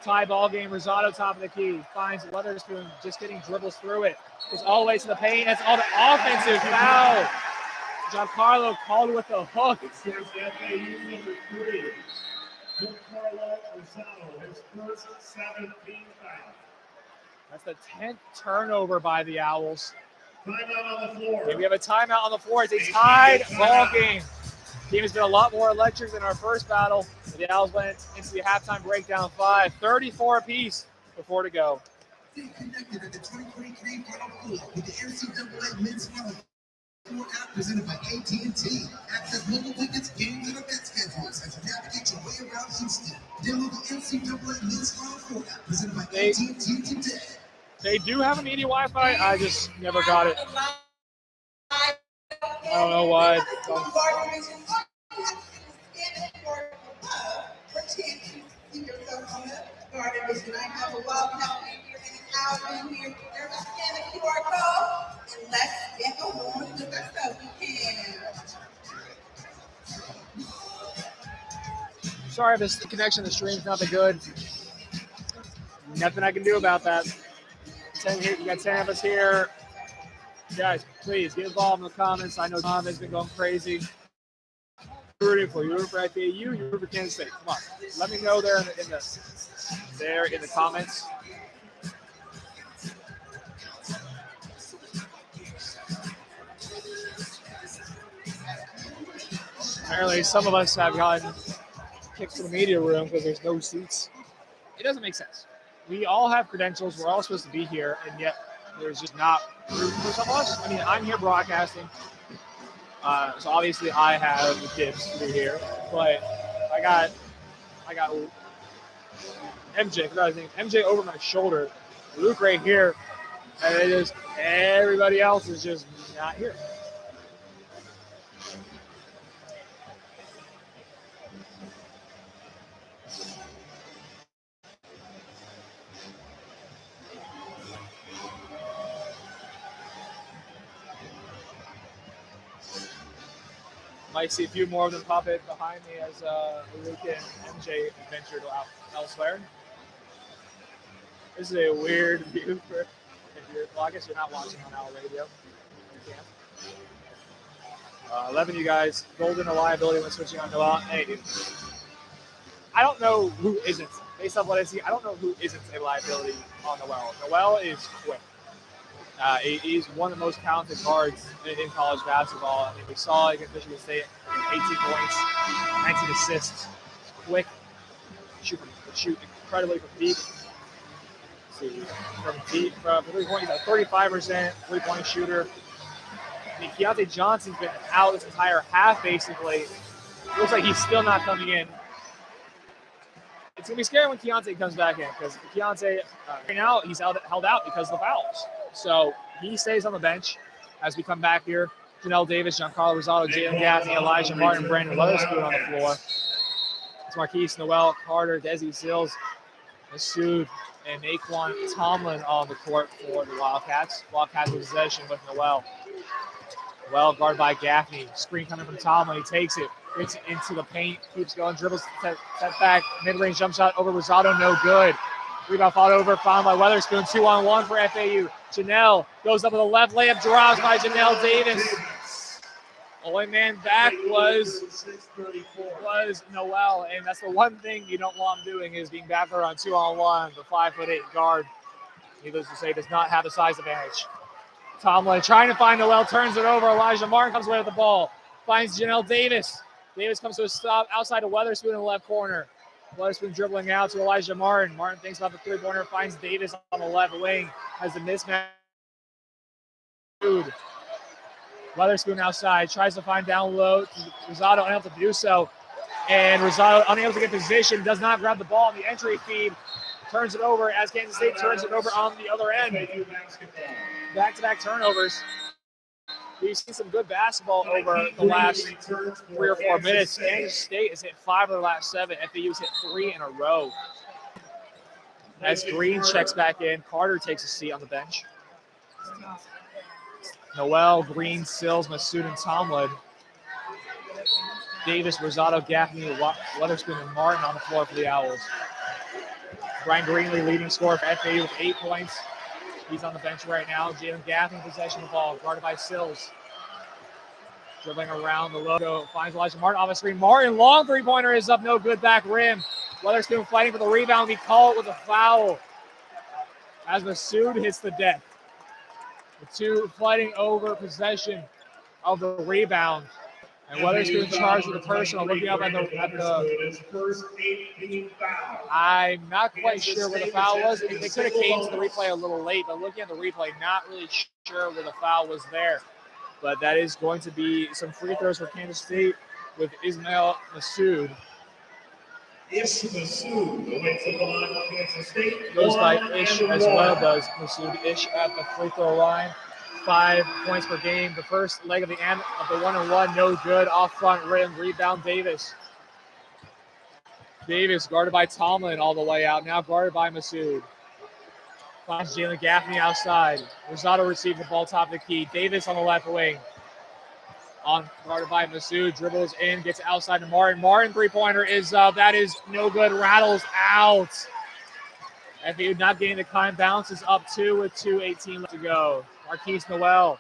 Tie ball game, Rosado top of the key. Finds Weatherspoon just getting dribbles through it. It's all the way to the paint. That's all the offensive foul. Giancarlo called with a hook. It says FAU number 3. Giancarlo Rosado, his first 7 team foul. That's the 10th turnover by the Owls. Timeout on the floor. And we have a timeout on the floor. It's a tied ball game. The game has been a lot more electric than our first battle. The Owls went into the halftime breakdown 5, 34 apiece before to go. Stay connected at the 2023 Final Four with the NCAA Men's Final Four app presented by AT&T. Access mobile tickets, games, and event schedules as you navigate your way around Houston. Download the NCAA Men's Final Four app presented by AT&T today. They do have immediate Wi-Fi. I just never got it. I don't know why. Garden Vision. I have a Wildcat here and an owl in here. There's a scan the QR code and let's get on with our stuff we can. Sorry if this connection to the stream's not that good. Nothing I can do about that. 10 here, you got 10 of us here. Guys, please get involved in the comments. I know Tom has been going crazy. You're rooting for. You're rooting for FAU. You're rooting for Kansas State. Come on, let me know there in the comments. Apparently, some of us have gotten kicked to the media room because there's no seats. It doesn't make sense. We all have credentials. We're all supposed to be here, and yet there's just not room for some of us. I mean, I'm here broadcasting. So obviously I have the kids to be here, but I got MJ, MJ over my shoulder, Luke right here, and it is everybody else is just not here. Might see a few more of them pop in behind me as Luke and MJ ventured out elsewhere. This is a weird view for if you're, well, I guess you're not watching on Owl Radio. You can't. 11 you guys, golden reliability when switching on Noel. Hey, dude. I don't know who isn't. Based on what I see, I don't know who isn't a liability on Noel. Noel is quick. He's one of the most talented guards in college basketball. I mean, we saw against Michigan State, 18 points, 19 assists, quick, shoot incredibly from deep. Let's see, from 3-point, he's a 35% three-point shooter. I mean, Keontae Johnson's been out this entire half, basically. Looks like he's still not coming in. It's going to be scary when Keontae comes back in, because Keontae, right now, he's held out because of the fouls. So he stays on the bench as we come back here. Janelle Davis, Giancarlo Rosado, Jalen Gaffney, Elijah Martin, Brandon Weatherspoon on the floor. It's Marquise, Noel, Carter, Desi Sills, Masood, and Naquan Tomlin on the court for the Wildcats. Wildcats in possession with Noel. Noel guarded by Gaffney. Screen coming from Tomlin. He takes it, gets it into the paint, keeps going, dribbles, step back, mid-range jump shot over Rosado, no good. Rebound fought over, found by Weatherspoon, 2-on-1 for FAU. Janelle goes up with a left layup, drops by Janelle Davis. Only man back was Noel, and that's the one thing you don't want him doing is being back there on 2-on-1. The 5'8" guard, needless to say, does not have the size advantage. Tomlin trying to find Noel, turns it over. Elijah Martin comes away with the ball, finds Janelle Davis. Davis comes to a stop outside of Weatherspoon in the left corner. Weatherspoon dribbling out to Elijah Martin. Martin thinks about the three-pointer, finds Davis on the left wing, has the mismatch. Weatherspoon outside, tries to find down low. Rosado unable to do so. And Rosado unable to get position, does not grab the ball on the entry feed. Turns it over as Kansas State turns it over on the other end. Back-to-back turnovers. We've seen some good basketball over the last 3 or 4 minutes. Kansas State has hit 5 of the last 7. FAU's hit 3 in a row. As Green checks back in, Carter takes a seat on the bench. Noel, Green, Sills, Masood, and Tomlin. Davis, Rosado, Gaffney, Weatherspoon, and Martin on the floor for the Owls. Brian Greenlee leading scorer for FAU with 8 points. He's on the bench right now. Jalen Gaffney in possession of the ball, guarded by Sills. Dribbling around the logo, finds Elijah Martin off a screen. Martin, long three-pointer is up, no good, back rim. Weatherspoon fighting for the rebound. We call it with a foul as Masood hits the deck. The two fighting over possession of the rebound. And Weatherspoon charged with the personal, looking up at the first 18 foul. I'm not quite sure where the foul was. They could have came to the replay a little late, but looking at the replay, not really sure where the foul was there. But that is going to be some free throws for Kansas State with Ismail Masood. Ish Masood awaits the line for Kansas State. Goes by Ish as well, does Masood. Ish at the free throw line. 5 points per game. The first leg of the 1-and-1, no good. Off front rim, rebound Davis. Davis guarded by Tomlin all the way out. Now guarded by Masood. Finds Jalen Gaffney outside. Rosado receives the ball top of the key. Davis on the left wing. Guarded by Masood. Dribbles in, gets outside to Martin. Martin three-pointer is up. That is no good. Rattles out. FAU not getting the time. Bounces up 2 with 2:18 left to go. Marquise Noel.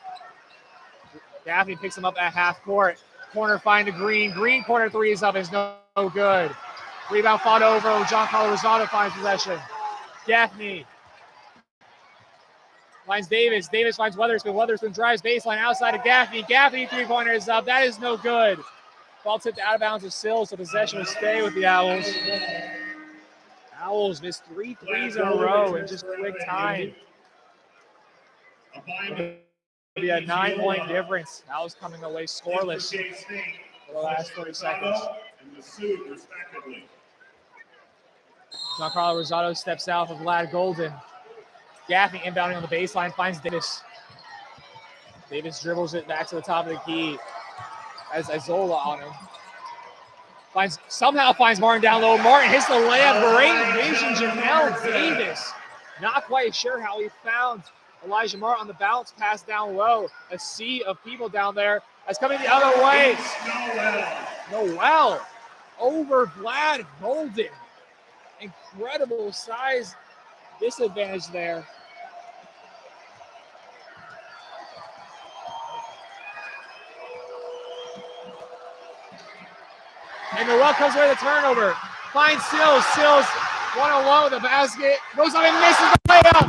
Gaffney picks him up at half court. Corner find to Green. Green corner three is up. Is no good. Rebound fought over. John Carlo Rosado finds possession. Gaffney finds Davis. Davis finds Weatherspoon. Weatherspoon drives baseline outside of Gaffney. Gaffney three-pointer is up. That is no good. Ball tipped out of bounds to Sills, so possession will stay with the Owls. Owls missed 3 threes in a row in just quick time. It'll be a 9-point difference. Owls coming away scoreless for the last 30 seconds. Giancarlo Rosado steps out of Vlad Golden. Gaffney inbounding on the baseline, finds Davis. Davis dribbles it back to the top of the key. Has Isola on him. Somehow finds Martin down low. Martin hits the layup. Great vision, Janelle Davis. Not quite sure how he found Elijah Martin on the bounce pass down low. A sea of people down there. That's coming the other way. Noel over Vlad Golden. Incredible size disadvantage there. And Noel comes away with a turnover. Finds Sills. Sills one-on-one with the basket. Goes up and misses the layup.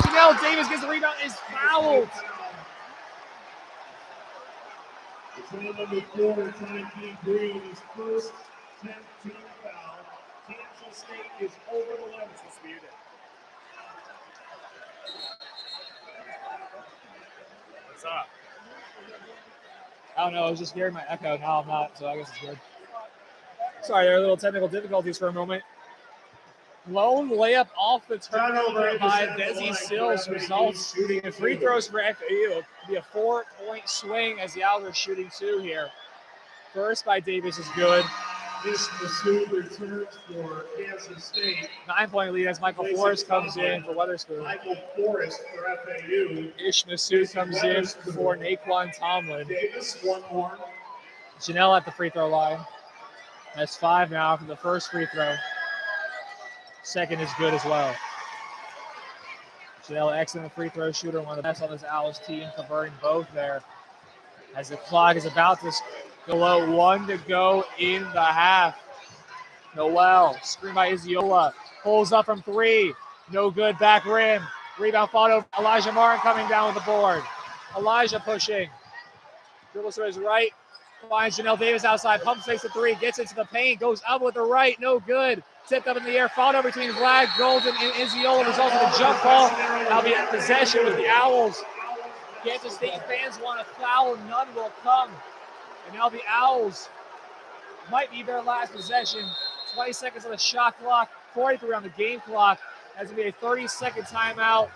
Janelle Davis gets the rebound. Is fouled. It's on number 4, Timekeeping Green's first 10th team foul. Kansas State is over the line. Disputed. What's up? I don't know. I was just hearing my echo. Now I'm not, so I guess it's good. Sorry, there are little technical difficulties for a moment. Lone layup off the turnover by Desi Sills results in free throws for FAU. It'll be a 4-point swing as the Owls are shooting 2 here. First by Davis is good. This Masood returns for Kansas State. 9-point lead as Michael Forrest comes in for Weatherspoon. Michael Forrest for FAU. Ish Masood comes in for Naquan Tomlin. Davis, one more. Janelle at the free throw line. That's 5 now for the first free throw. Second is good as well. Janelle, excellent free throw shooter, one of the best on this Owls team, converting both there. As the clock is about to go low, 1 to go in the half. Noel, screen by Iziola, pulls up from 3. No good, back rim. Rebound fought over. Elijah Martin coming down with the board. Elijah pushing. Dribbles to his right. Finds Janelle Davis outside, pump fakes the 3, gets into the paint, goes up with the right, no good. Tipped up in the air, fought over between Vlad Golden and Iziola, results in a jump ball. That'll be in possession with the Owls. Kansas State fans want a foul, none will come. And now the Owls might be their last possession. 20 seconds on the shot clock, 43 on the game clock. That's going to be a 30-second timeout,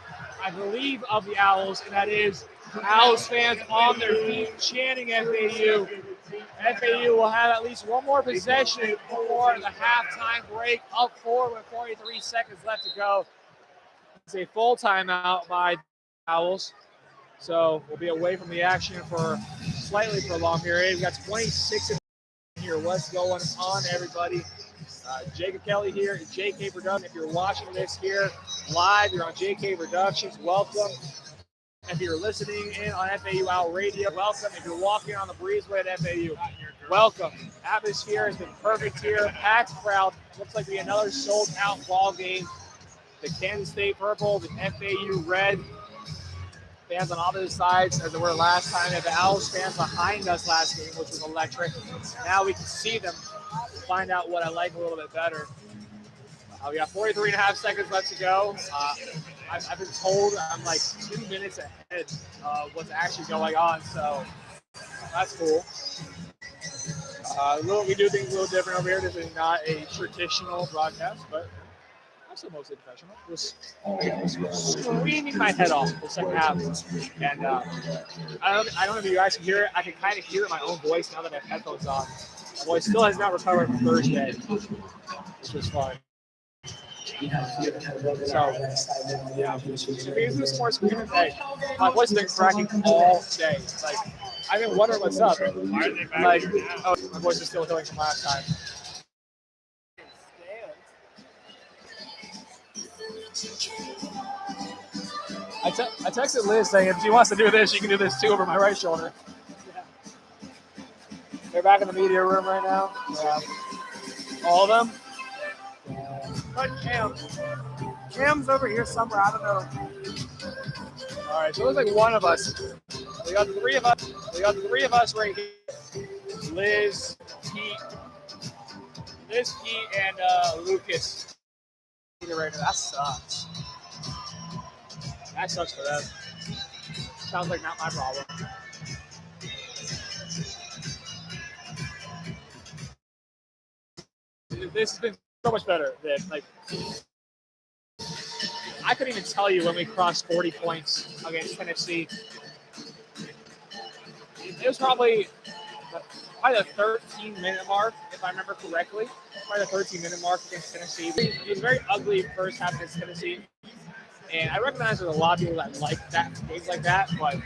I believe, of the Owls, and that is Owls fans on their feet chanting FAU. FAU will have at least one more possession before the halftime break, up 4 with 43 seconds left to go. It's a full timeout by the Owls. So we'll be away from the action for a slightly prolonged period. We've got 26 in here. What's going on, everybody? Jacob Kelly here at JK Productions. If you're watching this here live, you're on JK Productions. Welcome. If you're listening in on FAU Owl Radio, welcome. If you're walking on the breezeway at FAU, welcome. Atmosphere has been perfect here. Packed crowd. Looks like we have another sold-out ball game. The Kansas State purple, the FAU red. Fans on opposite sides as they were last time. We have the Owls fans behind us last game, which was electric. Now we can see them, find out what I like a little bit better. We got 43 and a half seconds left to go. I've been told I'm like 2 minutes ahead of what's actually going on, so that's cool. We do things a little different over here. This is not a traditional broadcast, but I'm still mostly professional. Just screaming my head off the second half. And I don't know if you guys can hear it. I can kind of hear my own voice now that I have headphones on. My voice still has not recovered from Thursday, which was fun. So, yeah, these are sports we're going to say. My voice has been cracking all day. Like, I've been wondering what's up. Like, oh, my voice is still healing from last time. I texted Liz saying if she wants to do this, she can do this too over my right shoulder. They're back in the media room right now. Yeah. All of them? But Cam's over here somewhere. I don't know. All right, so it looks like one of us. We got the three of us. We got the three of us right here. Liz, Pete, and Lucas. Right now. That sucks. That sucks for them. Sounds like not my problem. This has been so much better than like. I couldn't even tell you when we crossed 40 points against Tennessee. It was probably the 13-minute mark, if I remember correctly. Probably the 13-minute mark against Tennessee. It was a very ugly first half against Tennessee. And I recognize there's a lot of people that like that games like that, but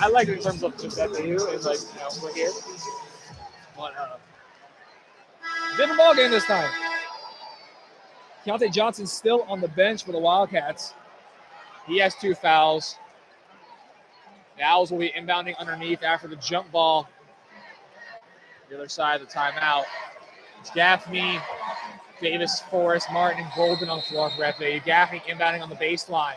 I like it in terms of just FAU. It's like, we're here. But different ball game this time. Keontae Johnson's still on the bench for the Wildcats. He has 2 fouls. The Owls will be inbounding underneath after the jump ball. The other side of the timeout. It's Gaffney, Davis, Forrest, Martin, and Golden on the floor for FAU. Gaffney inbounding on the baseline.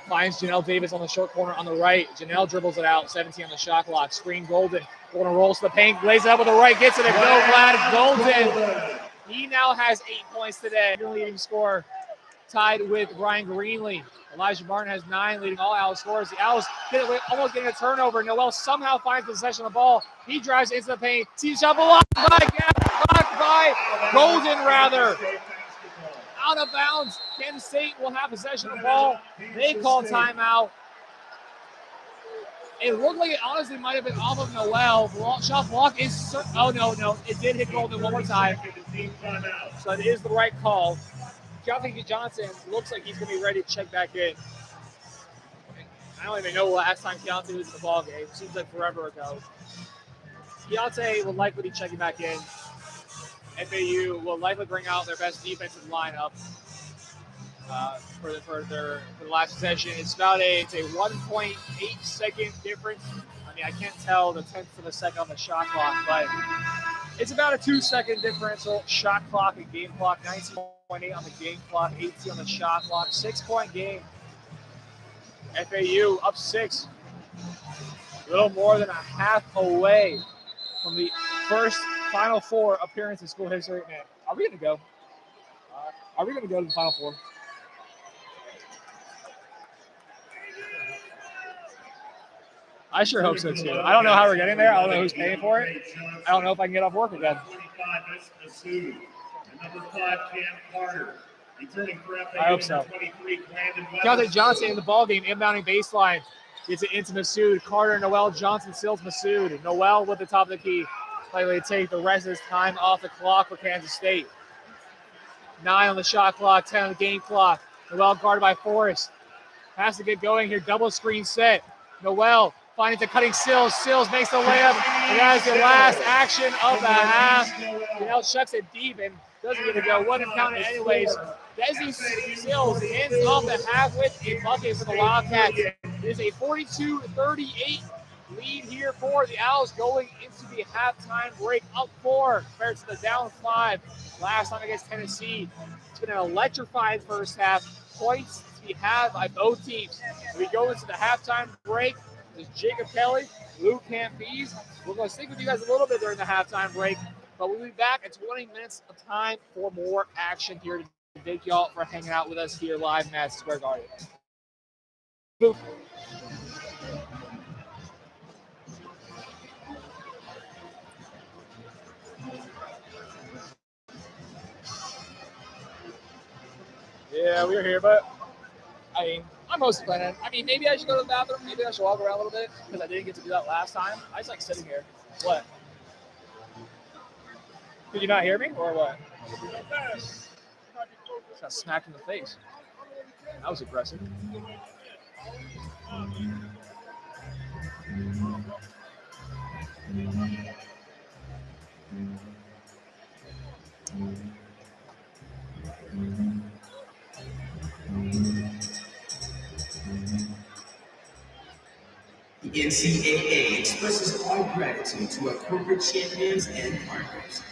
Finds Janelle Davis on the short corner on the right. Janelle dribbles it out, 17 on the shot clock. Screen Golden. Golden rolls to the paint, lays it up with the right, gets it, and go Vlad Golden. He now has 8 points today. Leading scorer, tied with Brian Greenlee. Elijah Martin has 9, leading all Owls scorers. The Owls almost getting a turnover. Noel somehow finds possession of the ball. He drives into the paint. Sees shot blocked by Golden, rather. Out of bounds. Kansas State will have possession of the ball. They call timeout. It looked like it honestly might have been off of Noel. Shot block is... Oh, no. It did hit Golden one more time. So it is the right call. Keontae Johnson looks like he's going to be ready to check back in. I don't even know last time Keontae was in the ball game. Seems like forever ago. Keontae will likely be checking back in. FAU will likely bring out their best defensive lineup for the last possession. It's about a 1.8 second difference. I mean, I can't tell the tenth of a second on the shot clock, but it's about a 2-second differential shot clock and game clock. 19.8 on the game clock, 18 on the shot clock. 6-point game. FAU up 6. A little more than a half away from the first Final Four appearance in school history. Man, are we going to go? Are we going to go to the Final Four? I sure hope so, too. I don't know how we're getting there. I don't know who's paying for it. I don't know if I can get off work again. I hope so. Keontae Johnson in the ballgame, inbounding baseline. Gets it into Massoud. Carter, Noel Johnson seals Massoud. Noel with the top of the key. Likely to take the rest of his time off the clock for Kansas State. 9 on the shot clock, 10 on the game clock. Noel guarded by Forrest. Has to get going here. Double screen set. Noel Finding the cutting Sills. Sills makes the layup, and that is the last action of the half. Janelle chucks it deep and doesn't get to go. Wouldn't count it anyways. Desi Sills ends off the half with a bucket for the Wildcats. It is a 42-38 lead here for the Owls going into the halftime break, up 4 compared to the down 5 last time against Tennessee. It's been an electrifying first half. Points to be had by both teams. We go into the halftime break. This is Jacob Kelly, Luke Campese. We're going to stick with you guys a little bit during the halftime break, but we'll be back in 20 minutes of time for more action here today. Thank you all for hanging out with us here live in Madison Square Garden. Boop. Yeah, we're here, but I'm mostly planning. Maybe I should go to the bathroom. Maybe I should walk around a little bit because I didn't get to do that last time. I just like sitting here. What? Did you not hear me or what? Just got smacked in the face. That was aggressive. The NCAA expresses our gratitude to our corporate champions and partners.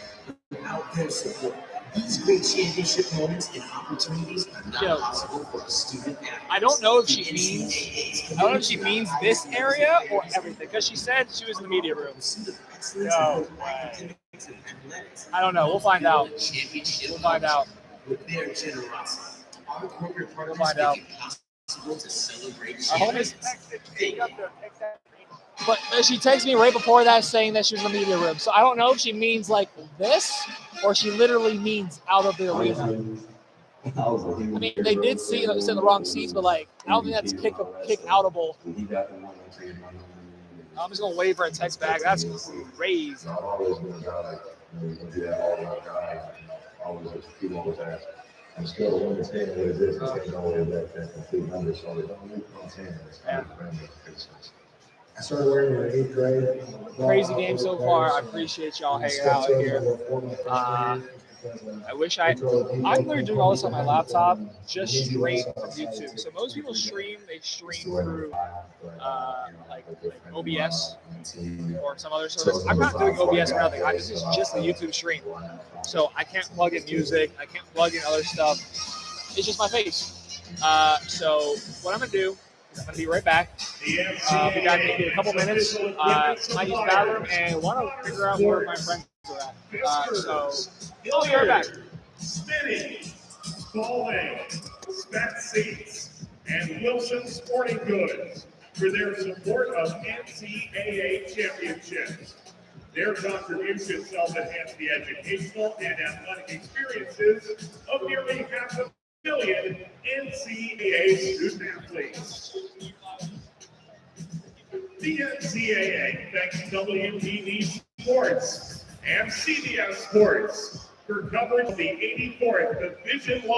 Without their support, these great championship moments and opportunities are not possible for a student athlete. I don't know if she means this area or everything, because she said she was in the media room. No way. I don't know. We'll find out. We'll find out. With their generosity, our corporate partners We'll find out. make it possible to celebrate I hope champions. But she texted me right before that saying that she was in the media room. So I don't know if she means like this or she literally means out of the arena. They did sit in the wrong seats, but I don't think that's kick outable. I'm just gonna wait for a text back. That's crazy. I'm still to understand what it is. I can't know that complete number, so they don't move on 10. I started wearing it in 8th grade. Crazy game so far. I appreciate y'all hanging out here. I wish I'm literally doing all this on my laptop, just straight from YouTube. So most people stream through OBS or some other service. I'm not doing OBS or nothing. This is just the YouTube stream. So I can't plug in music. I can't plug in other stuff. It's just my face. So what I'm gonna do is I'm gonna be right back. Be back maybe in a couple minutes. Might use the bathroom and want to figure out where my friends are at. So I'll be right back. Spinning, Bowling, Spec Seats, and Wilson Sporting Goods for their support of NCAA championships. Their contributions help enhance the educational and athletic experiences of nearly 500,000 NCAA student athletes. The NCAA thanks WPD Sports and CBS Sports for coverage of the 84th Division I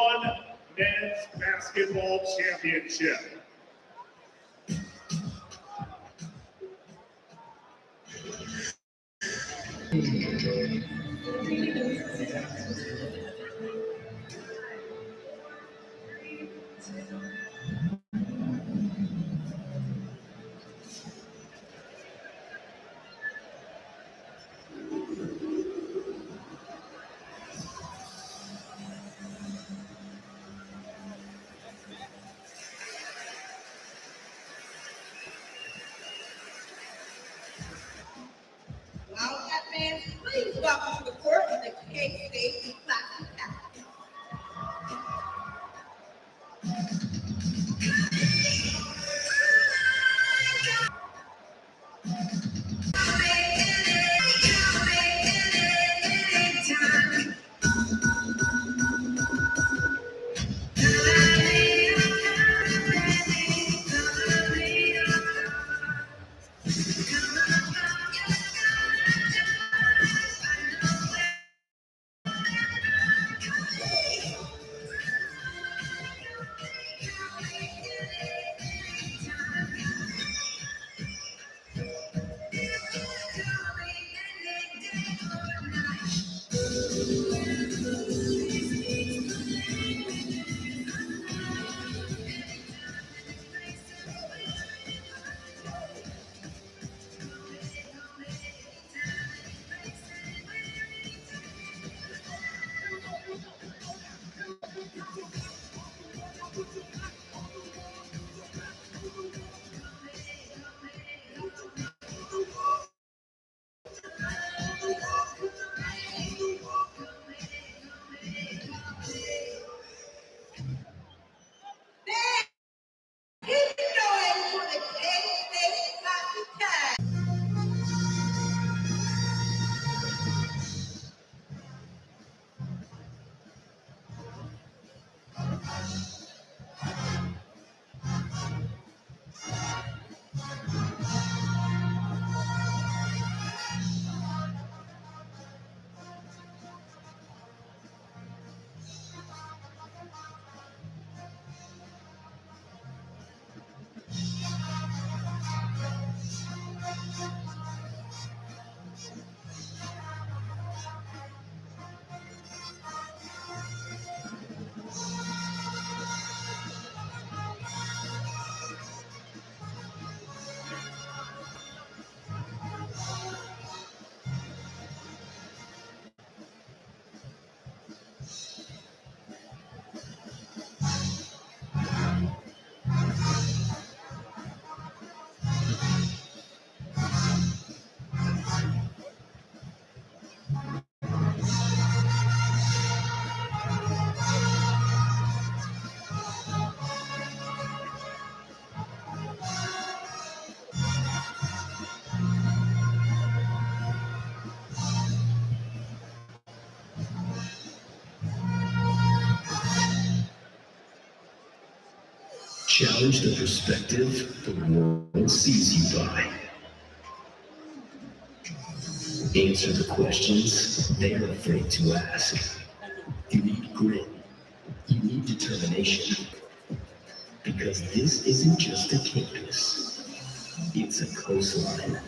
Men's Basketball Championship. Wildcat fans, please welcome to the court the Challenge the perspective the world sees you by. Answer the questions they're afraid to ask. You need grit. You need determination. Because this isn't just a campus. It's a coastline.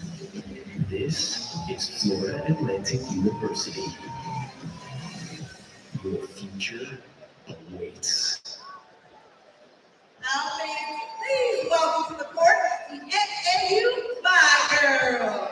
This is Florida Atlantic University. Your future awaits. Now, fans, please welcome to the court the FAU Fly Girls.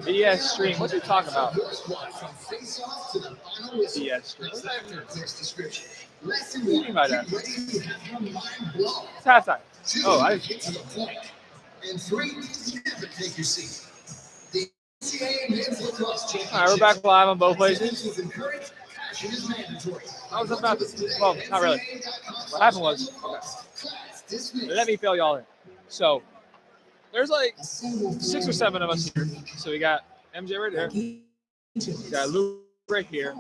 BS stream. What are you talking about? BS stream. What do you mean by that? It's halftime. Oh, I didn't. And three, never take your seat. The NCAA men's lacrosse championship. All right, we're back live on both places. Passion is mandatory. I was about to. Well, not really. What happened was, let me fill y'all in. So there's like 6 or 7 of us here. So we got MJ right there. We got Luke right here.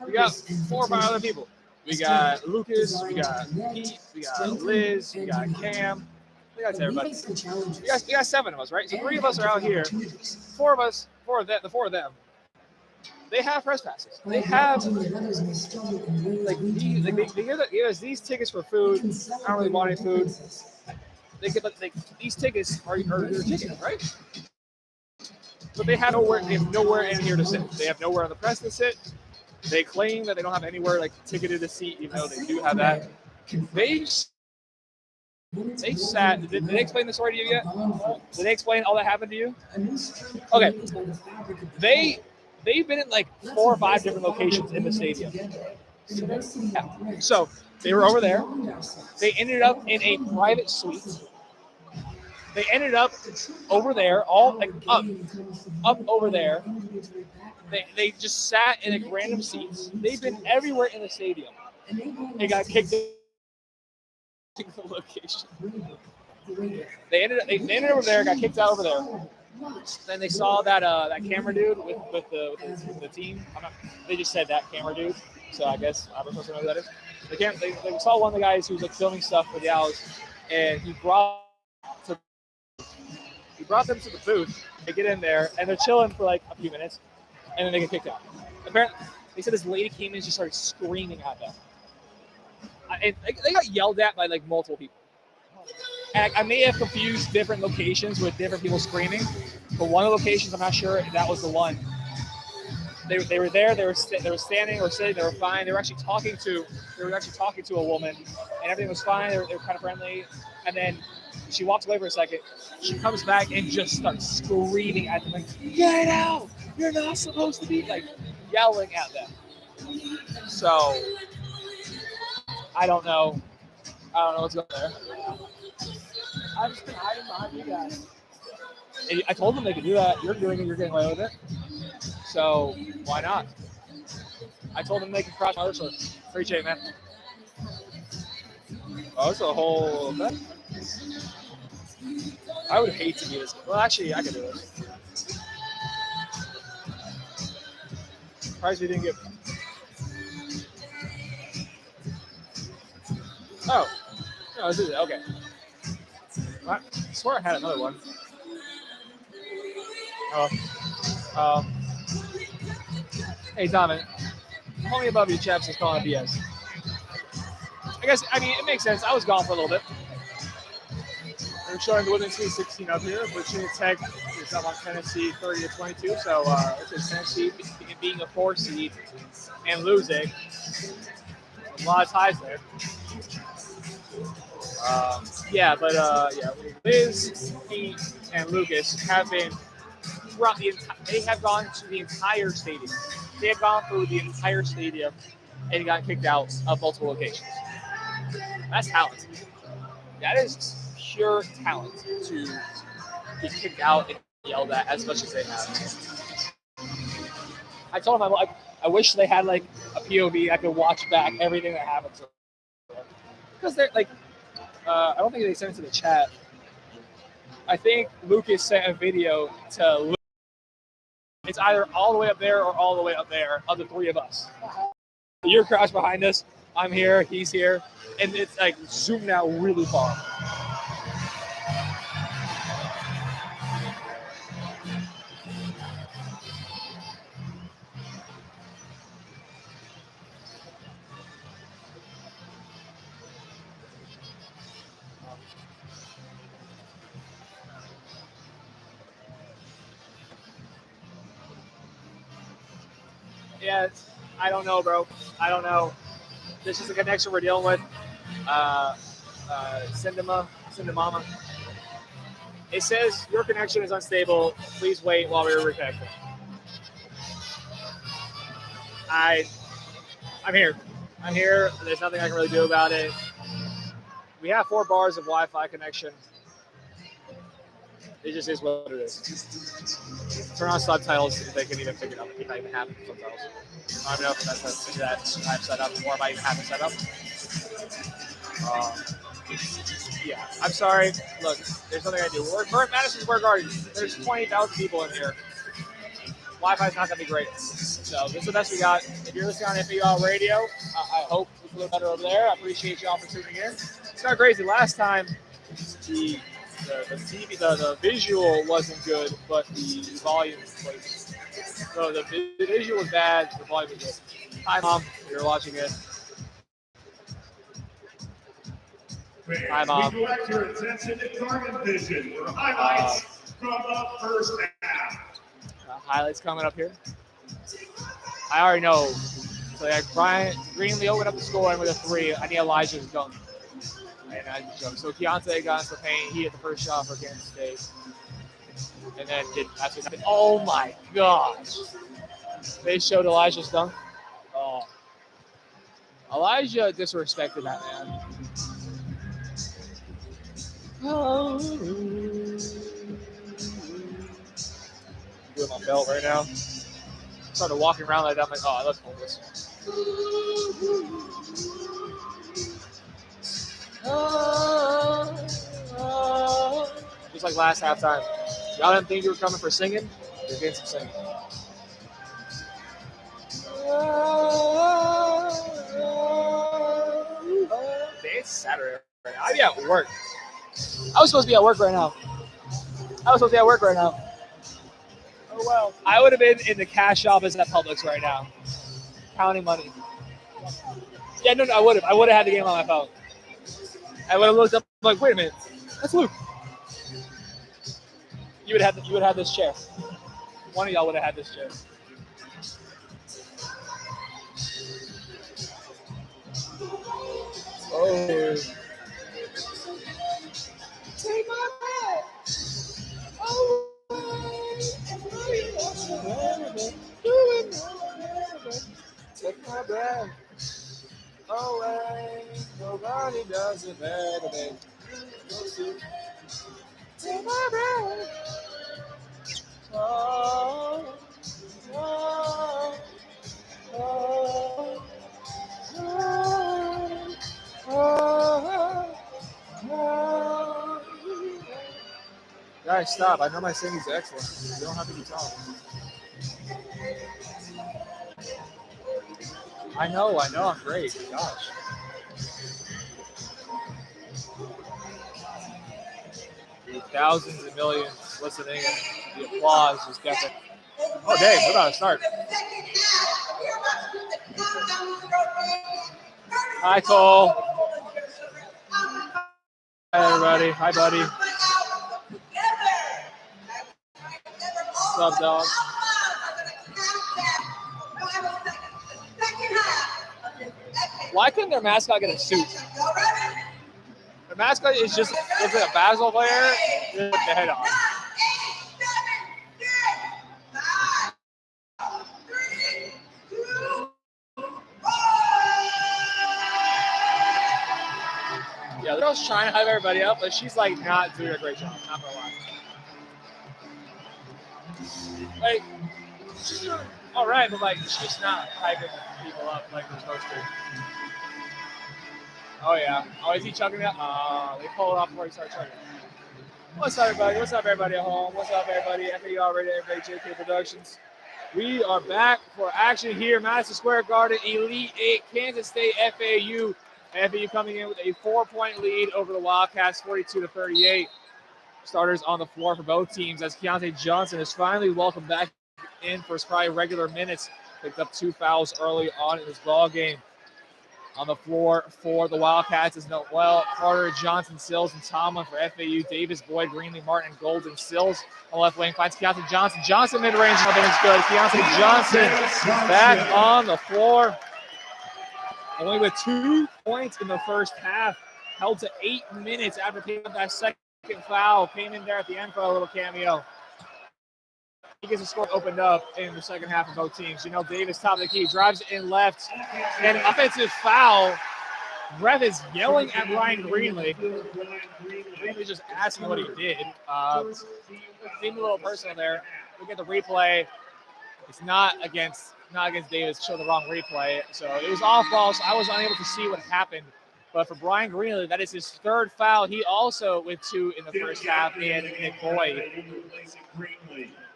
We got 4 or 5 other people. We got Lucas. We got Pete. We got Liz. We got Cam. We got everybody. We got 7 of us, right? So 3 of us are out here. 4 of us, the 4 of them. They have press passes. They have they give us these tickets for food. I don't really want any food. They give us these tickets are their tickets, right? But they have nowhere in here to sit. They have nowhere on the press to sit. They claim that they don't have anywhere like ticketed to seat, even though they do have that. They sat. Did they explain the story to you yet? Did they explain all that happened to you? Okay. They've been in like 4 or 5 different locations in the stadium. Yeah. So they were over there. They ended up in a private suite. They ended up over there, all like up over there. They just sat in like random seats. They've been everywhere in the stadium. They got kicked out of the location. They ended up over there, got kicked out over there. Then they saw that camera dude with the team. They just said that camera dude, so I guess I'm supposed to know who that is. They saw one of the guys who was like filming stuff for the Owls, and he brought them to the booth. They get in there and they're chilling for like a few minutes, and then they get kicked out. Apparently, they said this lady came in and just started screaming at them. And they got yelled at by like multiple people. And I may have confused different locations with different people screaming, but one of the locations I'm not sure that was the one. They were there. They were standing or sitting. They were fine. They were actually talking to a woman, and everything was fine. They were kind of friendly. And then she walks away for a second. She comes back and just starts screaming at them, like, "Get out! You're not supposed to be," like yelling at them. So I don't know what's going on there. I've just been hiding behind you guys. And I told them they could do that. You're doing it. You're getting away with it. So why not? I told them they could cross my other sword. Appreciate it, man. Oh, it's a whole thing. I would hate to do this. Well, actually, I could do this. Surprised we didn't get. Oh, no, this is it. Okay. I swear I had another one. Hey, Donovan, homie above you, chaps, is calling BS. I mean, it makes sense. I was gone for a little bit. We're showing the women's Sweet 16 up here. Virginia Tech is up on Tennessee 30-22. So it's Tennessee being a 4 seed and losing. A lot of ties there. Liz, Pete, and Lucas have been throughout they have gone to the entire stadium. They have gone through the entire stadium and got kicked out of multiple locations. That's talent. That is pure talent to be kicked out and yelled at as much as they have. I told them I wish they had like a POV I could watch back everything that happens. Because they're like, I don't think they sent it to the chat. I think Lucas sent a video to Luke. It's either all the way up there or all the way up there of the 3 of us. You're crouched behind us. I'm here. He's here. And it's like zoomed out really far. Yeah, I don't know, bro. I don't know. This is the connection we're dealing with. Sindamama. It says your connection is unstable. Please wait while we reconnect. I'm here. I'm here. There's nothing I can really do about it. We have 4 bars of Wi-Fi connection. It just is what it is. turn on subtitles if they can even figure it out. It might even have subtitles. I don't know if that's I've set up, or if I even have it set up. Yeah, I'm sorry. Look, there's nothing I do. We're at Madison Square Garden. There's 20,000 people in here. Wi-Fi's not going to be great. So this is the best we got. If you're listening on FAU radio, I hope it's a little better over there. I appreciate y'all for tuning in. It's not crazy. Last time, the TV, the visual wasn't good, but the volume was. So the visual was bad, the volume was good. Hi, Mom. You're watching it. Hi, Mom. We direct your attention to Garden Vision for highlights from the first half. Highlights coming up here. I already know. So yeah, Brian Greenlee opened up the scoring with a 3. I need Elijah's dunk. And I joke. So Keontae got into the paint. He hit the first shot for Kansas State. And then did absolutely nothing. Oh my gosh. They showed Elijah's dunk. Oh. Elijah disrespected that man. Oh. Doing my belt right now. Started walking around like that. I'm like, oh, let's hold this. Just like last halftime. Y'all didn't think you were coming for singing? You're getting some singing. It's Saturday right now. I'd be at work. I was supposed to be at work right now. Oh, well. I would have been in the cash office at Publix right now, counting money. Yeah, no, I would have. I would have had the game on my phone. I would have looked up like, wait a minute, that's Luke. You would have this chair. One of y'all would have had this chair. Oh. Take my breath. Oh. Take my breath away. Nobody does it better than you. Take my breath. Oh, oh, oh, oh, oh, oh. Guys, stop. I know my singing's excellent. You don't have to be talking. I know, I'm great. Gosh. The thousands and millions listening, and the applause is definitely. Oh, dang, we're about to start. Hi, Cole. Hi, everybody. Hi, buddy. What's up, dog? Why couldn't their mascot get a suit? The mascot is just looks like a basketball player with the head on. Yeah, the girl's trying to hype everybody up, but she's like not doing a great job. Not gonna lie. Like, she's doing all right, but like she's not hyping people up like they're supposed to. Oh yeah. Oh, is he chugging that? They pull it off before he starts chugging. What's up, everybody? What's up, everybody at home? What's up, everybody? FAU already, everybody. JK Productions. We are back for action here, Madison Square Garden, Elite 8, Kansas State, FAU. FAU coming in with a 4-point lead over the Wildcats, 42-38. Starters on the floor for both teams as Keontae Johnson is finally welcomed back in for his probably regular minutes. Picked up 2 fouls early on in this ball game. On the floor for the Wildcats is Noel, Carter, Johnson, Sills, and Tomlin for FAU. Davis, Boyd, Greenlee, Martin, Golden, Sills on the left wing finds Keontae Johnson. Johnson mid-range, nothing is good. Keontae Johnson back on the floor. Only with 2 points in the first half. Held to 8 minutes after picking up that second foul. Came in there at the end for a little cameo. He gets the score opened up in the second half of both teams. You know, Davis, top of the key, drives in left. And offensive foul. Ref is yelling at Ryan Greenlee. Greenlee's just asking what he did. Seemed a little personal there. look at the replay. It's not against Davis. Show the wrong replay. So it was off ball, so I was unable to see what happened. But for Brian Greenlee, that is his third foul. He also with 2 in the first half, and Nick Boyd.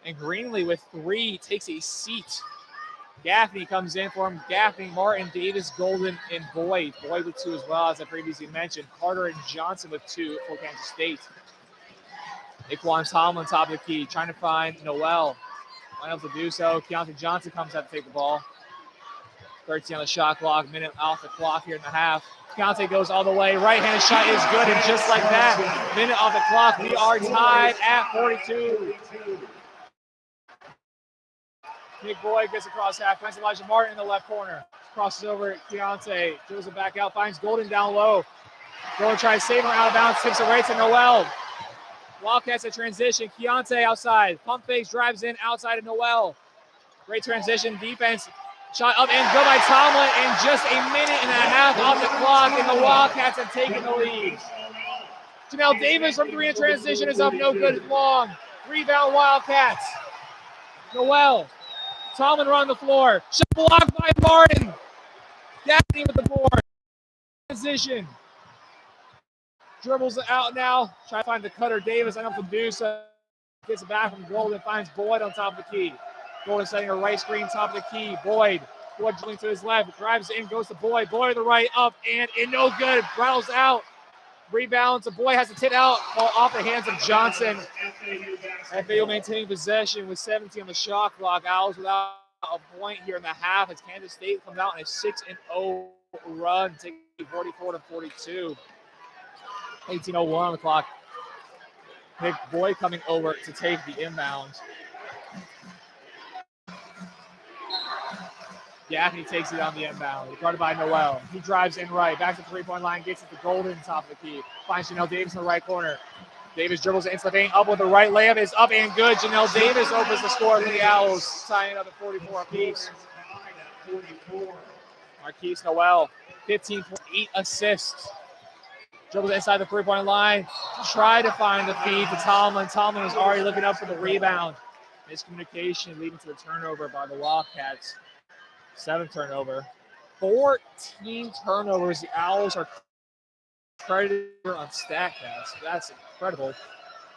And Greenlee with 3 takes a seat. Gaffney comes in for him. Gaffney, Martin, Davis, Golden, and Boyd. Boyd with 2 as well, as I previously mentioned. Carter and Johnson with 2 for Kansas State. Naquan Tomlin, top of the key, trying to find Noel. Unable to do so. Keontae Johnson comes out to take the ball. 13 on the shot clock, minute off the clock here in the half. Keontae goes all the way. Right-handed shot is good, and just like that, minute off the clock, we are tied at 42. Nick Boyd gets across half, finds Elijah Martin in the left corner. Crosses over Keontae, throws it back out, finds Golden down low. Golden tries to save him out of bounds, tips it right to Noel. Wildcats at transition. Keontae outside. Pump fakes, drives in outside of Noel. Great transition. Defense. Shot up and good by Tomlin. And just a minute and a half off the clock, and the Wildcats have taken the lead. Janelle Davis from 3 in transition is up. No good. It's long. Rebound Wildcats. Noel. Tomlin run the floor. Shot blocked by Martin. Gaffney with the board. Transition. Dribbles out now. Try to find the cutter. Davis, I don't know if do so. Gets it back from Golden. Finds Boyd on top of the key. Golden setting a right screen, top of the key. Boyd dribbling to his left. Drives in, goes to Boyd. Boyd to the right, up and in. No good. Rattles out. Rebounds. The Boyd has to tip out. Ball off the hands of Johnson. FAU maintaining possession with 17 on the shot clock. Owls without a point here in the half as Kansas State comes out in a 6-0 run, taking 44-42. 18:01 on the clock. Nick Boyd coming over to take the inbound. Gaffney takes it on the inbound. Guarded by Noel. He drives in right. Back to the three-point line. Gets it to Golden, top of the key. Finds Janelle Davis in the right corner. Davis dribbles into the paint. Up with the right layup. Is up and good. Janelle Davis opens the score for the Owls. Tying it up at 44 apiece. Marquise Noel, 15.8 assists. Dribbles inside the three-point line. Try to find the feed to Tomlin. Tomlin was already looking up for the rebound. Miscommunication leading to the turnover by the Wildcats. 7th turnover. 14 turnovers. The Owls are credited on StatCast. That's incredible.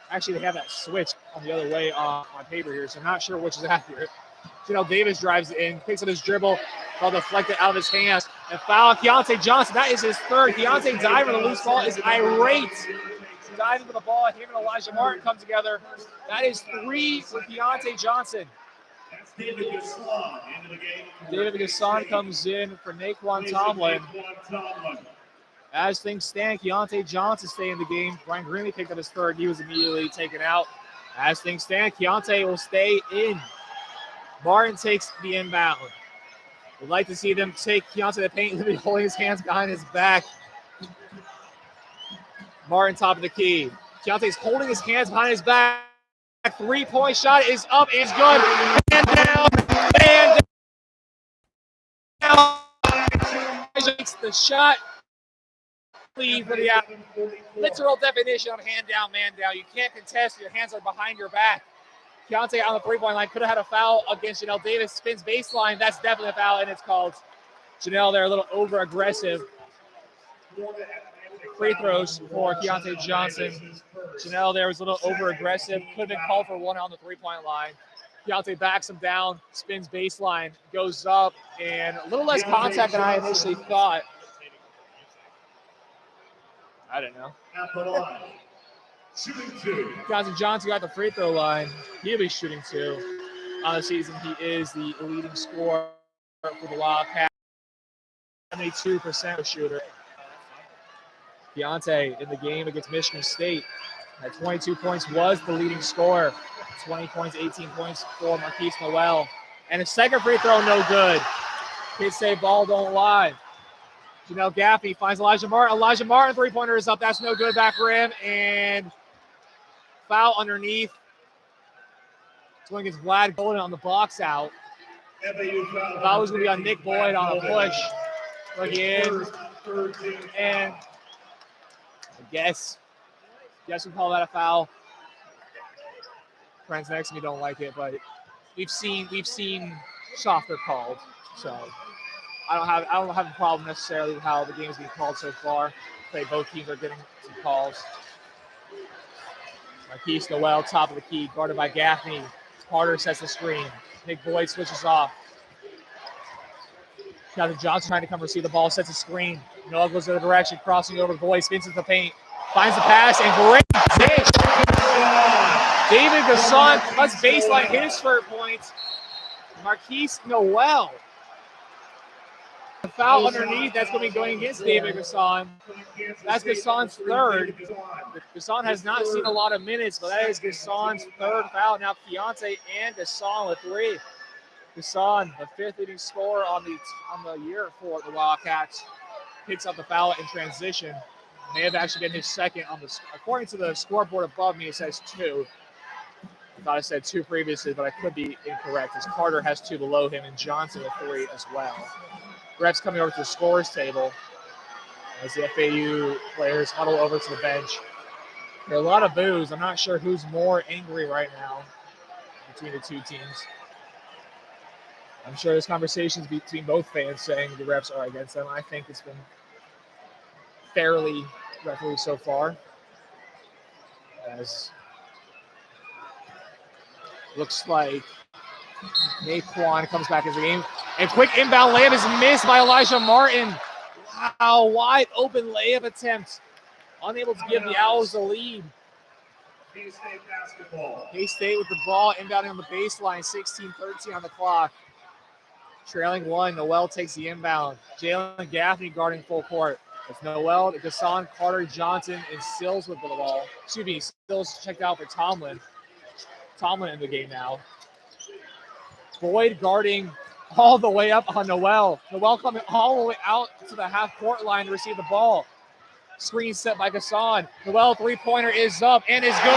Actually, they have that switch on the other way on my paper here, so I'm not sure which is accurate. Janelle Davis drives in, picks up his dribble, ball deflected out of his hands, and foul on Keontae Johnson. That is his third. Keontae diving the loose ball is irate. Diving for the ball, him and Elijah Martin come together. That is 3 for Keontae Johnson. That's David Gasson into the game. David Gasson comes in for Naquan Tomlin. As things stand, Keontae Johnson staying in the game. Brian Greenlee picked up his third. He was immediately taken out. As things stand, Keontae will stay in. Martin takes the inbound. Would like to see them take Keontae to the paint. He'll be holding his hands behind his back. Martin top of the key. Keontae's holding his hands behind his back. 3-point shot is up and it's good. And down. And down. Takes the shot. Lead for the literal definition of hand down, man down. You can't contest. Your hands are behind your back. Keontae on the three-point line could have had a foul against Janelle Davis. Spins baseline. That's definitely a foul, and it's called. Janelle there a little over-aggressive. Free throws for Keontae Johnson. Janelle there was a little over-aggressive. Could have been called for one on the three-point line. Keontae backs him down, spins baseline, goes up, and a little less contact than I initially thought. I don't know. Shooting 2. Keontae Johnson got the free throw line. He'll be shooting 2. On the season, he is the leading scorer for the Wildcats. 72% shooter. Keontae in the game against Michigan State at 22 points was the leading scorer. 20 points, 18 points for Marquise Noel. And a second free throw, no good. Kids say ball don't lie. Janelle Gaffney finds Elijah Martin. Elijah Martin, three-pointer is up. That's no good, back rim. And foul underneath. It's going against Vlad Golden on the box out. Foul was going to be on Nick Boyd on a push. Again. And I guess we call that a foul. friends next to me don't like it, but we've seen softer called, so I don't have a problem necessarily with how the game's being called so far. Both teams are getting some calls. Marquise Noel, top of the key, guarded by Gaffney. Carter sets the screen. Nick Boyd switches off. Now Johnson trying to come receive the ball, sets a screen. Noel goes the other direction, crossing over Boyd, spins into the paint, finds the pass, and great dish. David Gasson cuts baseline, his first point. Marquise Noel. The foul underneath, that's going to be going against David Gasson. That's Gasson's third. Gasson has not seen a lot of minutes, but that is Gasson's third foul. Now Keontae and Gasson with 3. Gasson, the 5th leading scorer on the year for the Wildcats, picks up the foul in transition. May have actually been his second on the. According to the scoreboard above me, it says 2. I thought I said 2 previously, but I could be incorrect, as Carter has 2 below him and Johnson with 3 as well. Refs coming over to the scorers table as the FAU players huddle over to the bench. There are a lot of boos. I'm not sure who's more angry right now between the two teams. I'm sure there's conversations between both fans saying the refs are against them. I think it's been fairly refereed so far. As looks like Naquan comes back as the game. And quick inbound layup is missed by Elijah Martin. Wow, wide open layup attempt. Unable to give the Owls the lead. K-State basketball. K-State with the ball inbounding on the baseline, 16-13 on the clock. Trailing 1, Noel takes the inbound. Jalen Gaffney guarding full court. It's Noel, Gasson, Carter, Johnson, and Sills with the ball. Excuse me, Sills checked out for Tomlin. Tomlin in the game now. Boyd guarding all the way up on Noel. Noel coming all the way out to the half-court line to receive the ball. Screen set by Gasson. Noel three-pointer is up and is good.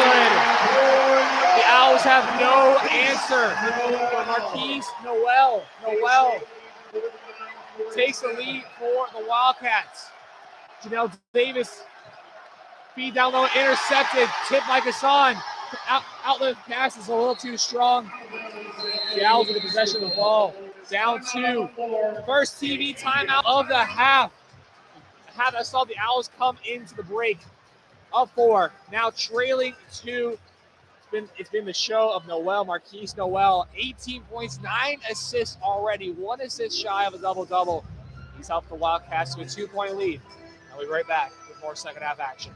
The Owls have no answer for Marquise Noel. Noel takes the lead for the Wildcats. Janelle Davis, feed down low, intercepted, tipped by Gasson. Outlet pass is a little too strong. The Owls with the possession of the ball. Down 2. First TV timeout of the half. I saw the Owls come into the break. Up 4. Now trailing 2. It's been the show of Noel, Marquise Noel. 18 points, 9 assists already. 1 assist shy of a double-double. He's helped the Wildcats to a 2-point lead. I'll be right back with more second half action.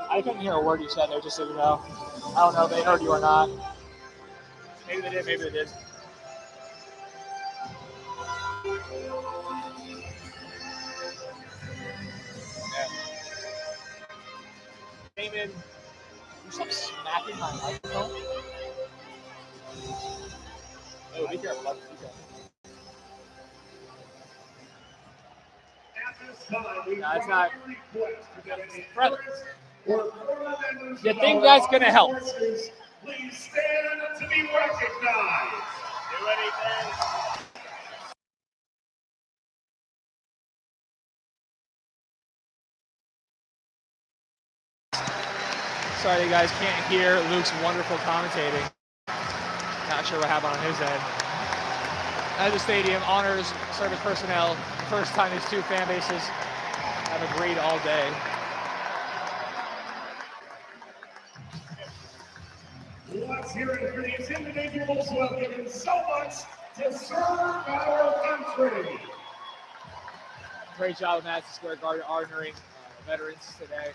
I couldn't hear a word you said there, just so you know. I don't know if they heard you or not. Maybe they did, maybe they did. Damon, you stop smacking my microphone? Oh, be careful, bud. Be careful. No, it's not. Brother, you think that's going to help? Please stand to be recognized. You ready, man? Sorry you guys can't hear Luke's wonderful commentating. Not sure what happened on his end. As the stadium honors service personnel, first time these two fan bases have agreed all day. Let's hear it for these individuals who have given so much to serve our country. Great job, Madison Square Garden honoring veterans today.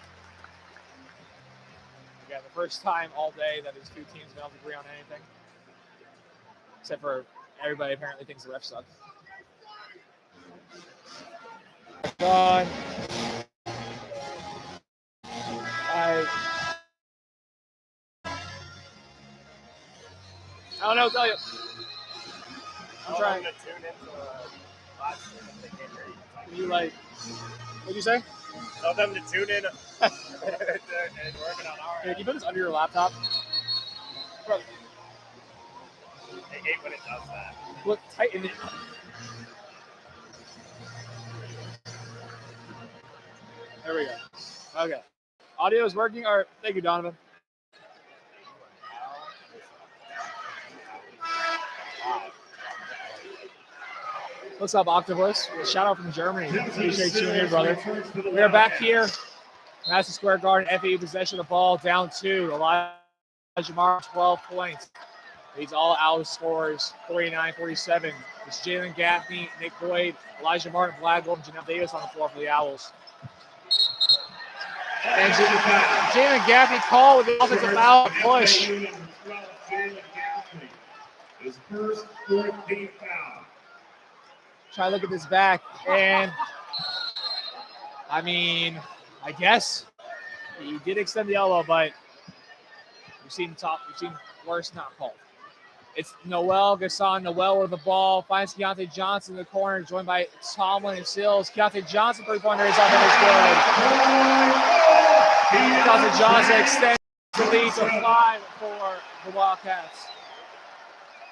Again, the first time all day that these two teams have been able to agree on anything. Except for everybody apparently thinks the refs suck. I don't know what to tell you. I'm trying. You like, what'd you say? Tell them to tune in and working on our Can end. you put this under your laptop? Bro, I hate when it does that. look, tighten it. There we go. Okay. Audio is working. All right. Thank you, Donovan. What's up, Octopus? Shout out from Germany. Appreciate you in, brother. We are back here. Madison Square Garden, FAU possession of the ball, down 2. Elijah Martin, 12 points. Leads all Owls scorers, 49-47. It's Jalen Gaffney, Nick Boyd, Elijah Martin, Vlad Gold, and Janelle Davis on the floor for the Owls. And Jalen Gaffney called with the offensive foul push. Jalen Gaffney, his first 14th foul. Try to look at this back, and I mean, I guess he did extend the elbow, but we've seen worse not called. It's Noel Gasson. Noel with the ball finds Keontae Johnson in the corner, joined by Tomlin and Sills. Keontae Johnson three-pointer is up and is good. Keontae Johnson extends the lead to 5 for the Wildcats.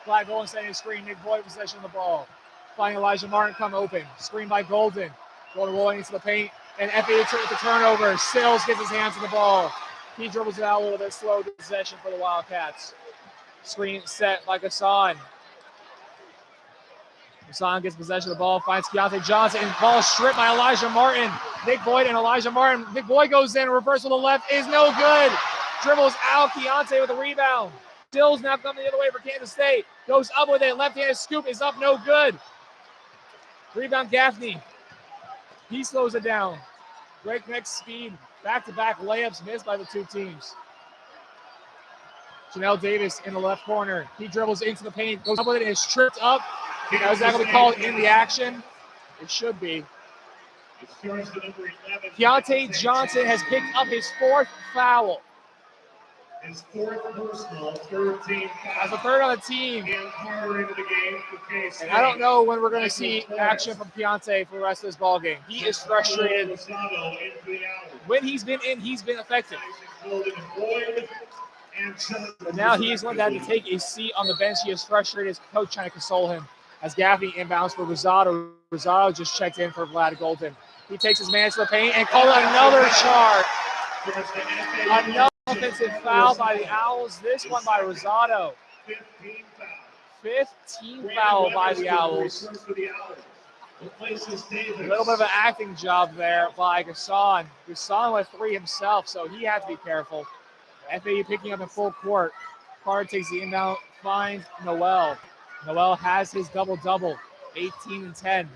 Flag goal and setting a screen. Nick Boyd possession of the ball. Finding Elijah Martin come open. Screen by Golden. Golden rolling into the paint. And FAU with the turnover. Sills gets his hands on the ball. He dribbles it out a little bit slow to possession for the Wildcats. Screen set by Gasson. Gasson gets possession of the ball. Finds Keontae Johnson. And ball stripped by Elijah Martin. Nick Boyd and Elijah Martin. Nick Boyd goes in. Reverse with the left is no good. Dribbles out. Keontae with a rebound. Sills now coming the other way for Kansas State. Goes up with it. Left-handed scoop is up. No good. Rebound Gaffney. He slows it down. Breakneck speed. Back-to-back layups missed by the two teams. Janelle Davis in the left corner. He dribbles into the paint. Goes up with it and is tripped up. Now is that going to be called in the action? It should be. Keontae Johnson has picked up his 4th foul. His 4th personal, 13 As the third on the team. and Carter into the game for K-State. And I don't know when we're going to see action from Keontae for the rest of this ball game. He is frustrated. When he's been in, he's been effective. But now he's one that had to take a seat on the bench. He is frustrated. His coach trying to console him. As Gaffney inbounds for Rosado. Rosado just checked in for Vlad Golden. He takes his man to the paint and calls another charge. Another offensive foul by the Owls. This one by Rosado. 15 foul by the Owls. A little bit of an acting job there by Gasson. Gasson with 3 himself, so he had to be careful. FAU picking up in full court. Carter takes the inbound, finds Noel. Noel has his double-double, 18 and 10.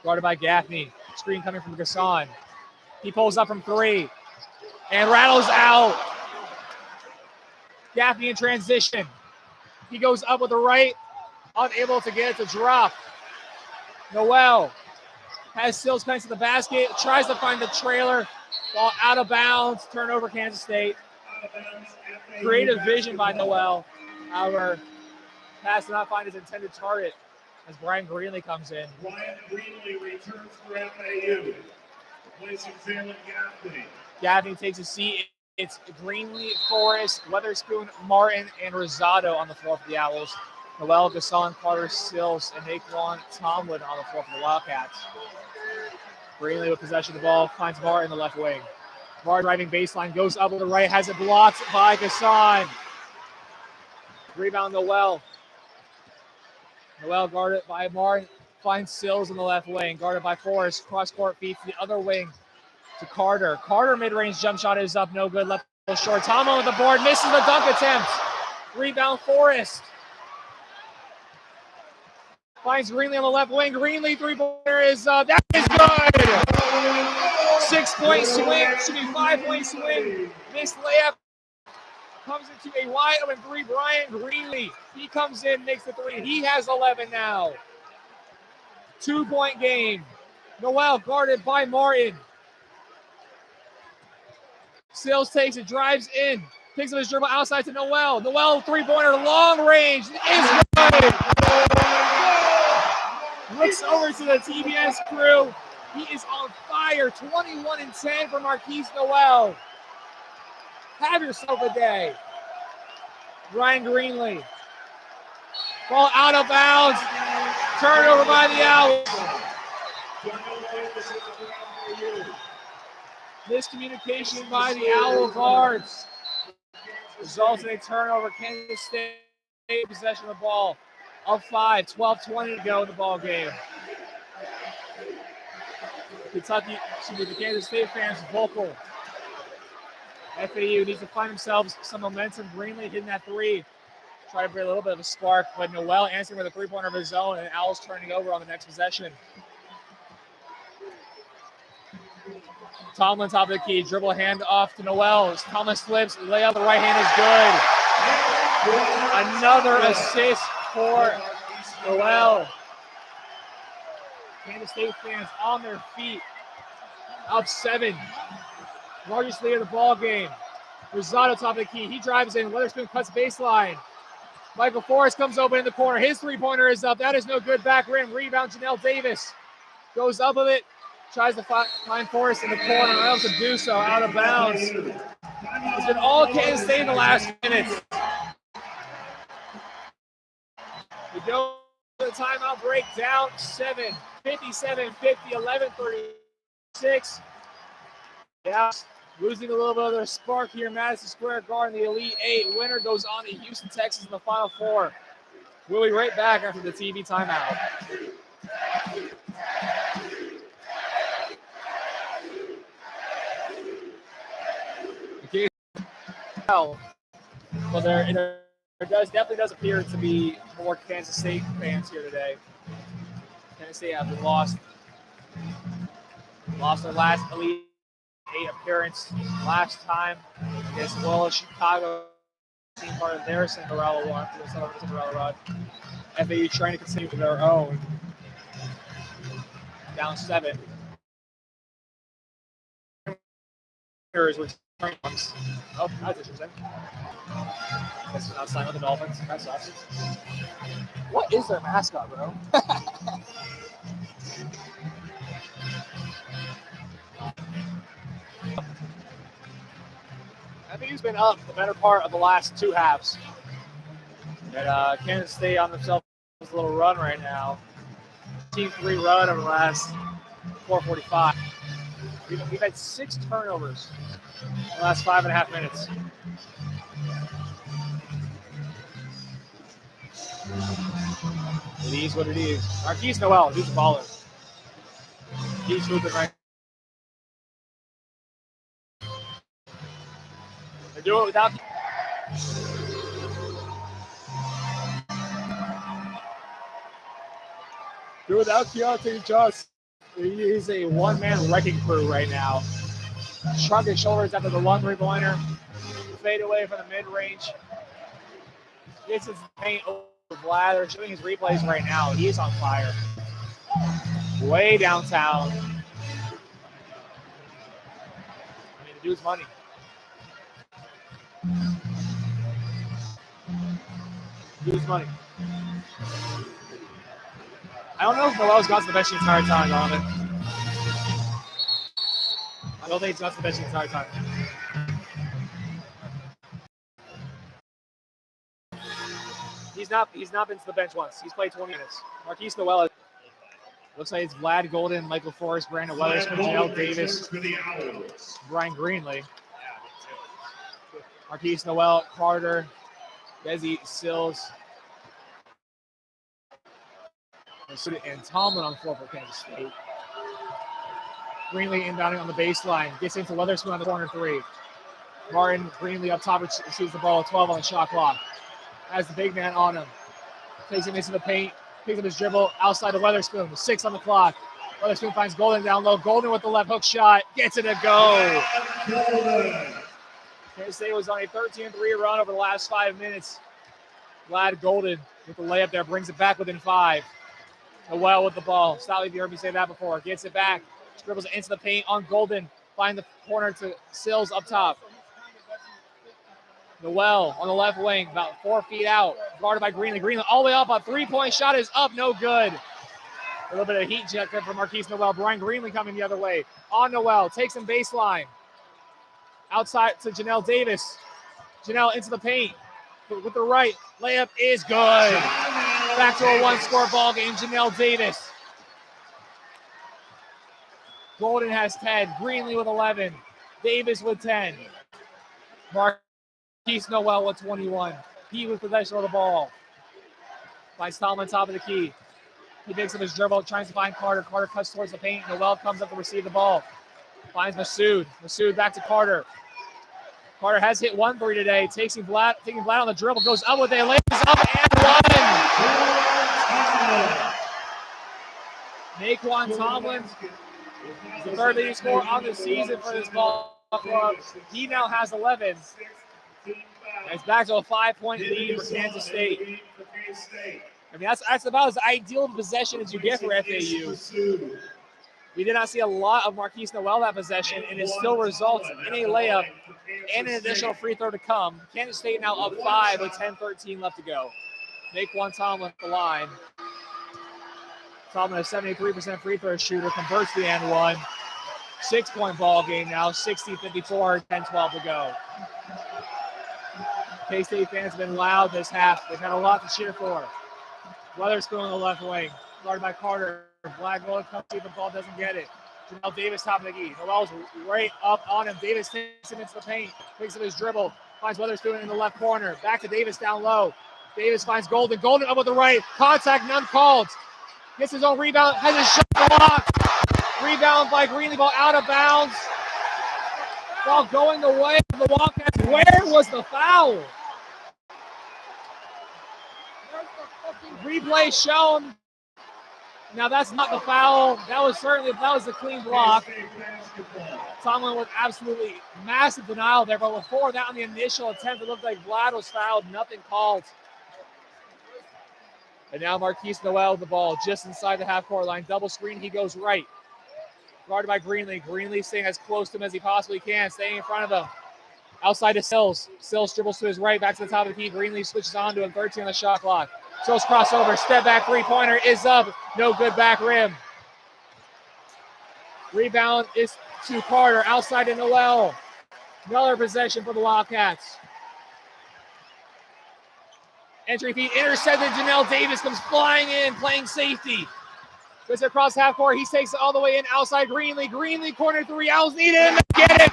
Guarded by Gaffney. Screen coming from Gasson. He pulls up from 3 and rattles out. Gaffney in transition. He goes up with the right, unable to get it to drop. Noel has Sills coming to the basket, tries to find the trailer. Ball out of bounds, turnover Kansas State. Creative vision by Noel. However, pass did not find his intended target as Brian Greenlee comes in. Brian Greenlee returns for FAU. Replacing Jalen Gaffney. Gaffney takes a seat. It's Greenlee, Forrest, Weatherspoon, Martin, and Rosado on the floor for the Owls. Noel, Gasson, Carter, Sills, and Naquan Tomlin on the floor for the Wildcats. Greenlee with possession of the ball, finds Martin in the left wing. Martin driving baseline, goes up with the right, has it blocked by Gasson. Rebound Noel. Noel guarded by Martin, finds Sills in the left wing, guarded by Forrest. Cross-court feed to the other wing to Carter. Carter mid-range jump shot is up, no good, left short. Tomlin with the board, misses the dunk attempt. Rebound Forrest. Finds Greenlee on the left wing. Greenlee three-pointer is up. That is good. 6-point swing. Should be 5-point swing. Missed layup. Comes into a wide open 3. Brian Greenlee. He comes in, makes the 3. He has 11 now. 2-point game. Noel guarded by Martin. Sills takes it, drives in. Picks up his dribble outside to Noel. Noel three-pointer, long range. Is good. Looks over to the TBS crew. He is on fire. 21-10 for Marquise Noel. Have yourself a day. Ryan Greenlee. Ball out of bounds. Turnover by the Owls. Miscommunication by the Owl guards results in a turnover. Kansas State possession of the ball. Up 5, 12-20 to go in the ball game. The Kansas State fans vocal. FAU needs to find themselves some momentum. Greenlee hitting that three. Try to bring a little bit of a spark, but Noel answering with a three-pointer of his own, and Owls turning over on the next possession. Tomlin top of the key, dribble hand off to Noel. Thomas flips, layup, the right hand is good. Another assist for Noel. Kansas State fans on their feet. Up 7. Largest lead of the ball game. Rosado top of the key. He drives in. Weatherspoon cuts baseline. Michael Forrest comes open in the corner. His three-pointer is up. That is no good. Back rim. Rebound, Janelle Davis. Goes up with it. Tries to find Forrest in the corner. Unable to do so. Out of bounds. It's been all Kansas State in the last minutes. We go to the timeout break. Down 7. 57-50. 11:36. Yeah. Losing a little bit of their spark here in Madison Square Garden. The Elite 8 winner goes on to Houston, Texas in the Final Four. We'll be right back after the TV timeout. Okay. Well, there definitely does appear to be more Kansas State fans here today. Kansas State have lost their last Elite 8 appearance last time against Chicago, team part of their Cinderella run. FAU trying to continue with their own. Down 7. Oh, that's interesting. Guess not signed with the Dolphins. That sucks. What is their mascot, bro? FAU's been up the better part of the last 2 halves. And Kansas State on themselves a little run right now. Team 3 run over the last 4:45. We've had 6 turnovers in the last 5.5 minutes. It is what it is. Marquise Noel, he's a baller. He's moving right. They're doing it without. Do it without Keontae Johnson. He is a one-man wrecking crew right now. Shrug his shoulders after the long three-pointer. Fade away from the mid-range. Gets his paint over Vlad. They're showing his replays right now. He is on fire. Way downtown. I mean, the dude's money. Dude's money. I don't know if Noel's got to the bench the entire time, Donovan. I don't think he's got to the bench the entire time. He's not been to the bench once. He's played 20 minutes. Marquise Noel looks like it's Vlad Golden, Michael Forrest, Brandon Weatherspoon, Janelle Davis, Brian Greenlee. Marquise Noel, Carter, Desi Sills, and Tomlin on the floor for Kansas State. Greenlee inbounding on the baseline. Gets into Weatherspoon on the corner 3. Martin Greenlee up top receives the ball, 12 on the shot clock. Has the big man on him. Takes him into the paint. Picks up his dribble outside to Weatherspoon. 6 on the clock. Weatherspoon finds Golden down low. Golden with the left hook shot. Gets it to go. Kansas State was on a 13-3 run over the last 5 minutes. Vlad Golden with the layup there. Brings it back within 5. Noel with the ball. Stop if you heard me say that before. Gets it back. Dribbles into the paint on Golden. Find the corner to Sills up top. Noel on the left wing, about 4 feet out. Guarded by Greenlee. Greenlee all the way up. A 3-point shot is up. No good. A little bit of heat check there for Marquise Noel. Brian Greenlee coming the other way. On Noel, takes him baseline. Outside to Janelle Davis. Janelle into the paint with the right. Layup is good. Back to a one-score ball game. Janelle Davis. Golden has 10. Greenlee with 11. Davis with 10. Marquise Noel with 21. He with possession of the ball. Finds Tomlin top of the key. He picks up his dribble, tries to find Carter. Carter cuts towards the paint. Noel comes up to receive the ball. Finds Masood. Masood back to Carter. Carter has hit 1 3 today. Taking Vlad on the dribble. Goes up with it. Lays up and one. Naquan Tomlin, the third leading scorer on the season for this ball club. He now has 11. It's back to a 5-point lead for Kansas State. I mean, that's about as ideal of possession as you get for FAU. We did not see a lot of Marquise Noel that possession, and it still results in a layup and an additional free throw to come. Kansas State now up 5 with 10-13 left to go. Naquan Tomlin at the line. Tomlin, a 73% free throw shooter, converts the and one. 6-point ball game now, 60-54, 10-12 to go. K-State fans have been loud this half. They've had a lot to cheer for. Weatherspoon on the left wing, guarded by Carter. Black Gold comes deep, the ball doesn't get it. Janelle Davis top of the key. Noel's right up on him. Davis takes him into the paint, picks up his dribble, finds Weatherspoon in the left corner. Back to Davis down low. Davis finds Golden. Golden up with the right. Contact, none called. Gets his own rebound, has his shot blocked. Rebound by Greenlee, ball out of bounds. Ball going the way of the Wildcats. Where was the foul? Replay shown. Now that's not the foul. That was a clean block. Tomlin with absolutely massive denial there, but before that on the initial attempt, it looked like Vlad was fouled. Nothing called. And now Marquise Noel with the ball just inside the half-court line. Double screen, he goes right. Guarded by Greenlee. Greenlee staying as close to him as he possibly can, staying in front of him. Outside to Sills. Sills dribbles to his right, back to the top of the key. Greenlee switches on to him, 13 on the shot clock. Sills crossover, step back three-pointer is up. No good, back rim. Rebound is to Carter, outside to Noel. Another possession for the Wildcats. Entry feed intercepted. Janelle Davis comes flying in, playing safety. Goes across half court. He takes it all the way in, outside Greenlee. Greenlee, corner three. Owls need him. Get it.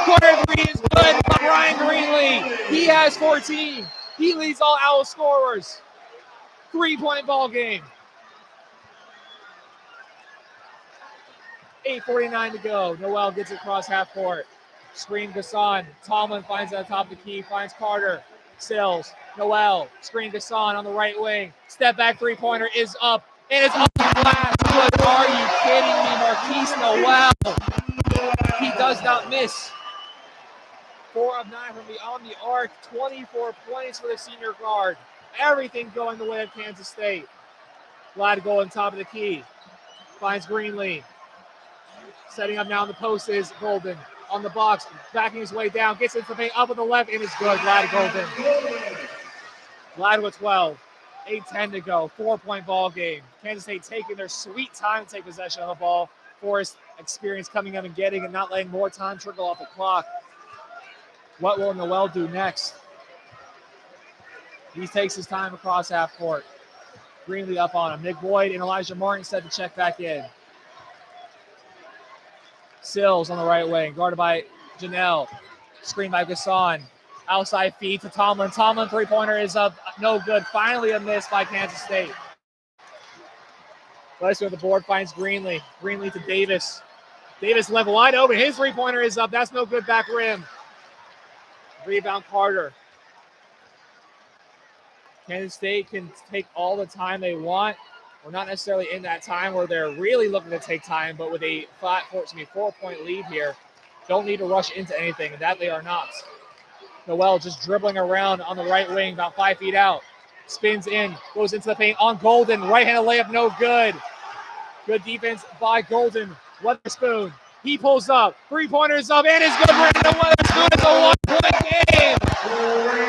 Corner three is good by Brian Greenlee. He has 14. He leads all Owl scorers. 3-point ball game. 8:49 to go. Noel gets it across half court. Screen Gasson. Tomlin finds it at the top of the key. Finds Carter. Sills. Noel. Screen Gasson on the right wing. Step back three-pointer is up. And it's up to glass. Good. Are you kidding me? Marquise Noel. He does not miss. 4 of 9 from beyond the arc. 24 points for the senior guard. Everything going the way of Kansas State. Vlad going top of the key. Finds Greenlee. Setting up now in the post is Golden. On the box, backing his way down. Gets into the paint, up with the left, and it's good. Vlad Golden. Vlad with 12. 8:10 to go. 4-point ball game. Kansas State taking their sweet time to take possession of the ball. Forrest experience coming up and getting and not letting more time trickle off the clock. What will Noel do next? He takes his time across half court. Greenlee up on him. Nick Boyd and Elijah Martin set to check back in. Sills on the right wing, guarded by Janelle. Screen by Gasson. Outside feed to Tomlin. Tomlin three-pointer is up. No good. Finally a miss by Kansas State. Let's go to the board. Finds Greenlee. Greenlee to Davis. Davis left wide open. His three-pointer is up. That's no good. Back rim. Rebound Carter. Kansas State can take all the time they want. We're not necessarily in that time where they're really looking to take time, but with a 4-point lead here, don't need to rush into anything, and that they are not. Noel just dribbling around on the right wing, about 5 feet out. Spins in, goes into the paint on Golden. Right-handed layup, no good. Good defense by Golden. Weatherspoon, he pulls up. Three-pointers up, and it's good. Brandon Weatherspoon. It's a 1-point game.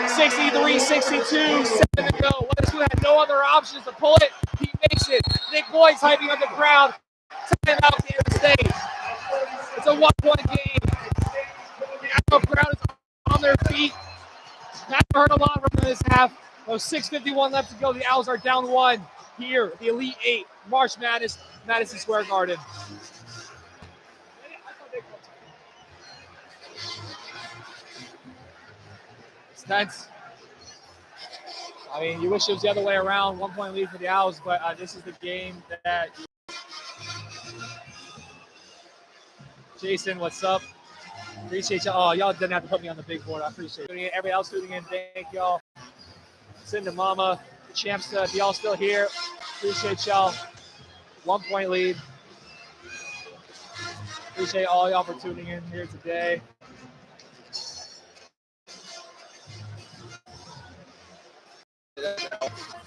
63-62, 7 to go. Weatherspoon had no other options to pull it. He makes it. Nick Boyd hyping up the crowd. Time out Kansas State. It's a 1-point game. The Iowa crowd is on their feet. Haven't heard a lot from this half. There's 6:51 left to go. The Owls are down 1 here at the Elite 8, March Madness, Madison Square Garden. It's tense. I mean, you wish it was the other way around. 1-point lead for the Owls, but this is the game that. Jason, what's up? Appreciate y'all. Oh, y'all didn't have to put me on the big board. I appreciate it. Everybody else tuning in, thank y'all. Cinda Mama, the champ stuff, y'all still here. Appreciate y'all. 1-point lead. Appreciate all y'all for tuning in here today.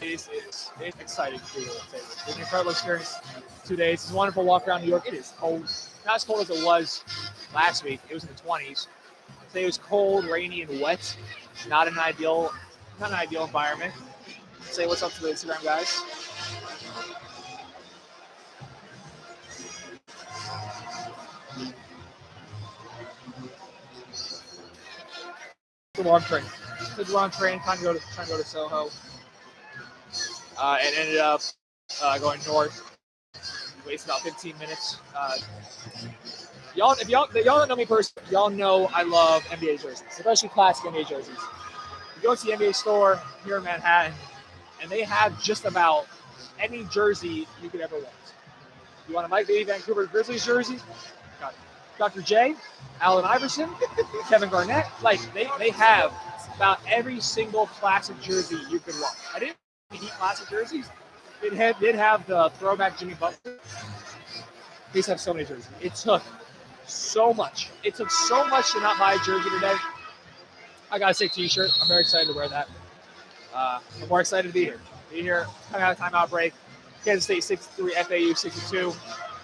It's exciting to be here. It's an incredible experience. 2 days. It's a wonderful walk around New York. It is cold. Not as cold as it was last week. It was in the 20s. Today it was cold, rainy, and wet. Not an ideal environment. Say what's up to the Instagram guys. The wrong train. Took the wrong train. Trying to go to Soho. And ended up going north. Wasted about 15 minutes. If y'all don't know me personally, y'all know I love NBA jerseys, especially classic NBA jerseys. You go to the NBA store here in Manhattan, and they have just about any jersey you could ever want. You want a Mike Bibby Vancouver Grizzlies jersey? Got Dr. J, Allen Iverson, Kevin Garnett. Like they have about every single classic jersey you could want. I didn't need classic jerseys. It did have the throwback Jimmy Butler. These have so many jerseys. It took so much. It took so much to not buy a jersey today. I got a sick t-shirt. I'm very excited to wear that. I'm more excited to be here. Coming out of timeout break. Kansas State 63, FAU 62.